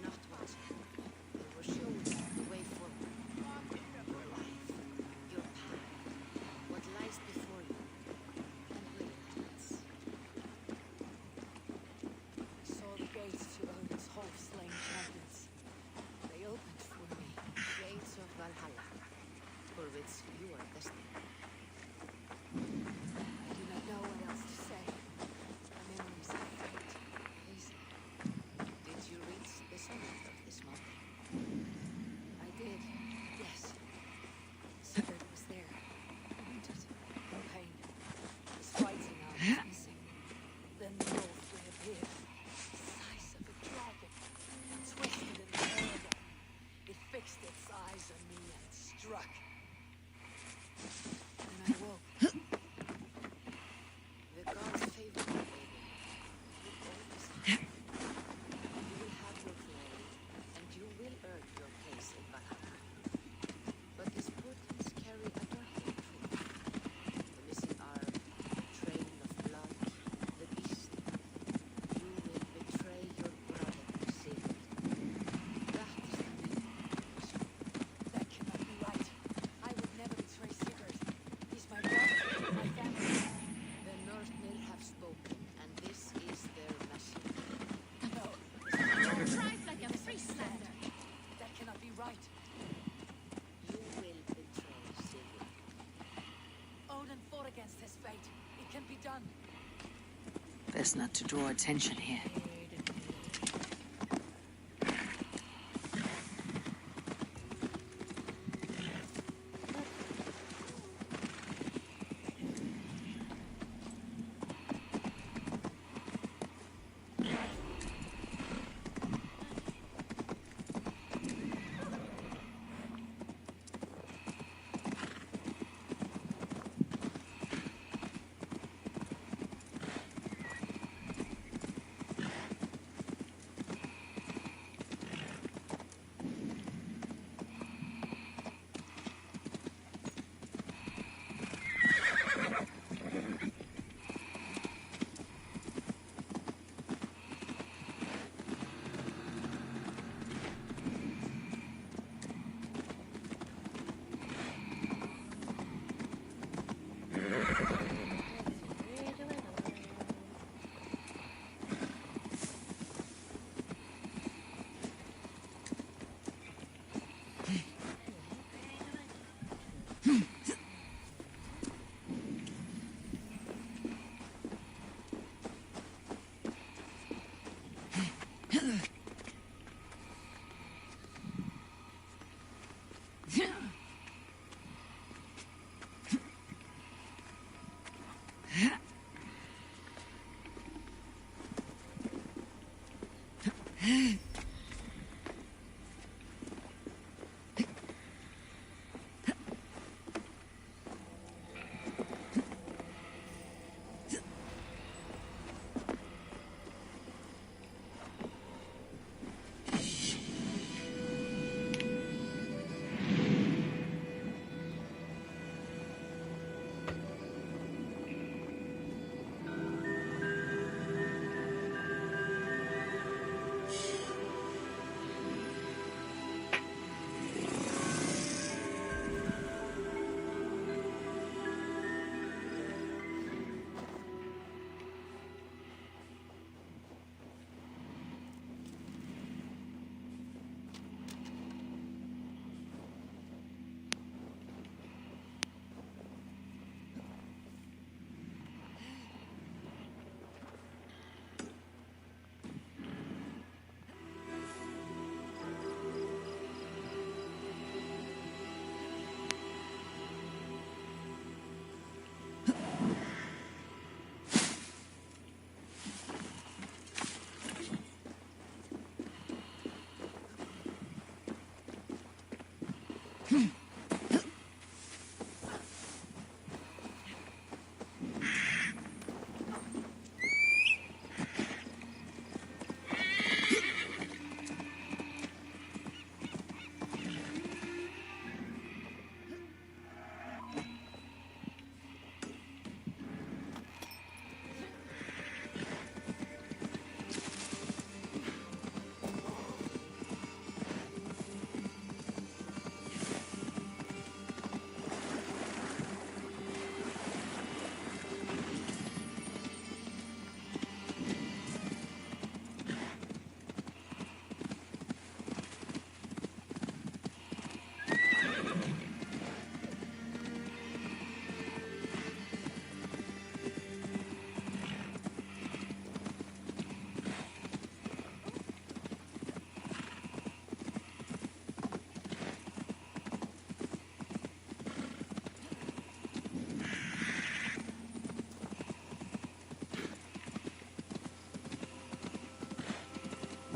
not watching. They were showing you the way forward. Your life, your path, what lies before you, and where it leads. I saw the gates to Odin's Hole-slain champions. They opened for me. Gates of Valhalla, for which you are destined. I do not know what else to say. My memories are faint, hazy. Did you reach the summit of this mountain? I did, yes. Sigurd was there. Wounded, no pain. His fighting arm was missing. Then the wolf reappeared, the size of a dragon, twisted in the air again. It fixed its eyes on me and struck. And I woke. The gods favor you, Odin. With all this heart, you will have your glory, and you will earn your place in Valhalla. But these portents carry a darker truth. The missing arm, the train of blood, the beast. You will betray your brother, Sigurd. That is the meaning of the mission. That cannot be right. I would never betray Sigurd. He's my brother, my family. The Northmen have spoken, and this is their message. No. Drive like a Frieslander. That cannot be right. You will betray Sigurd. Odin fought against his fate. It can be done. Best not to draw attention here.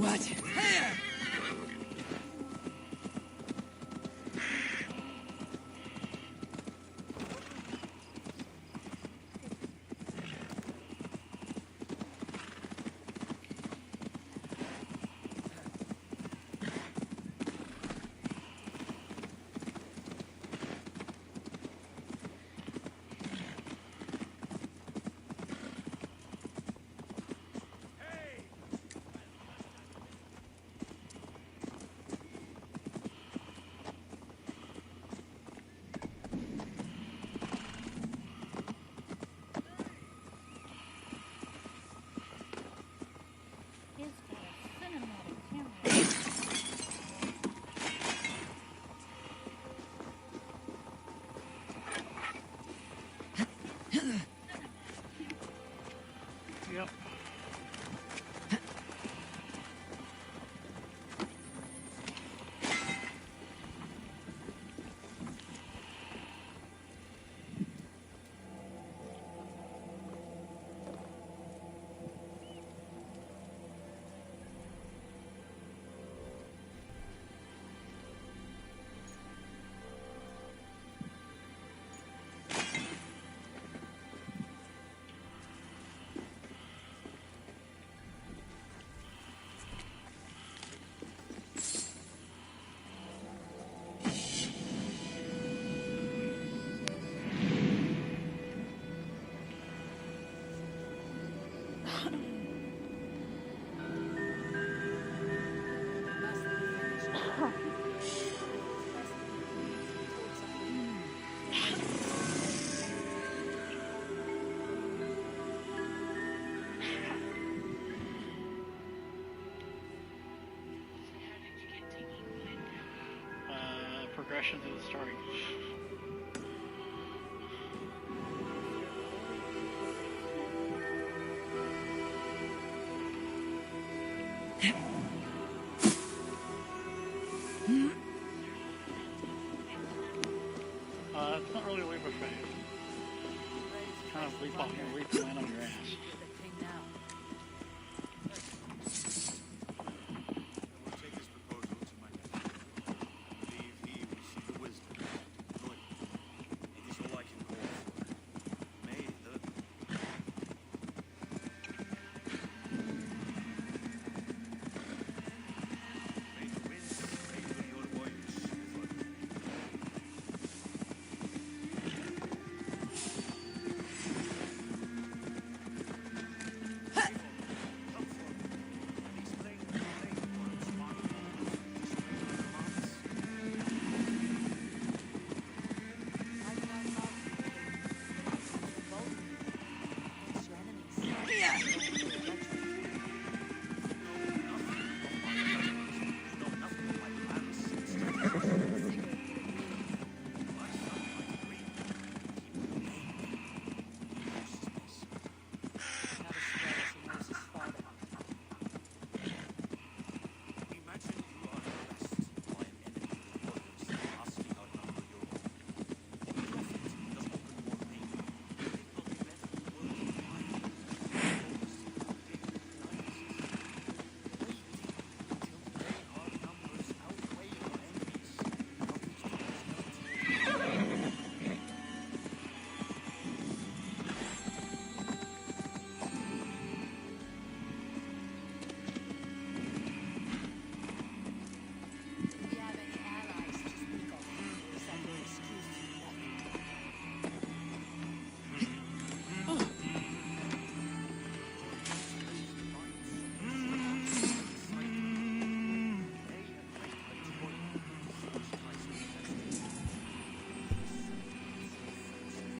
What? Yep. Progression to the story. It's not really a leap of faith. Kind of leap off your leap and land on your ass.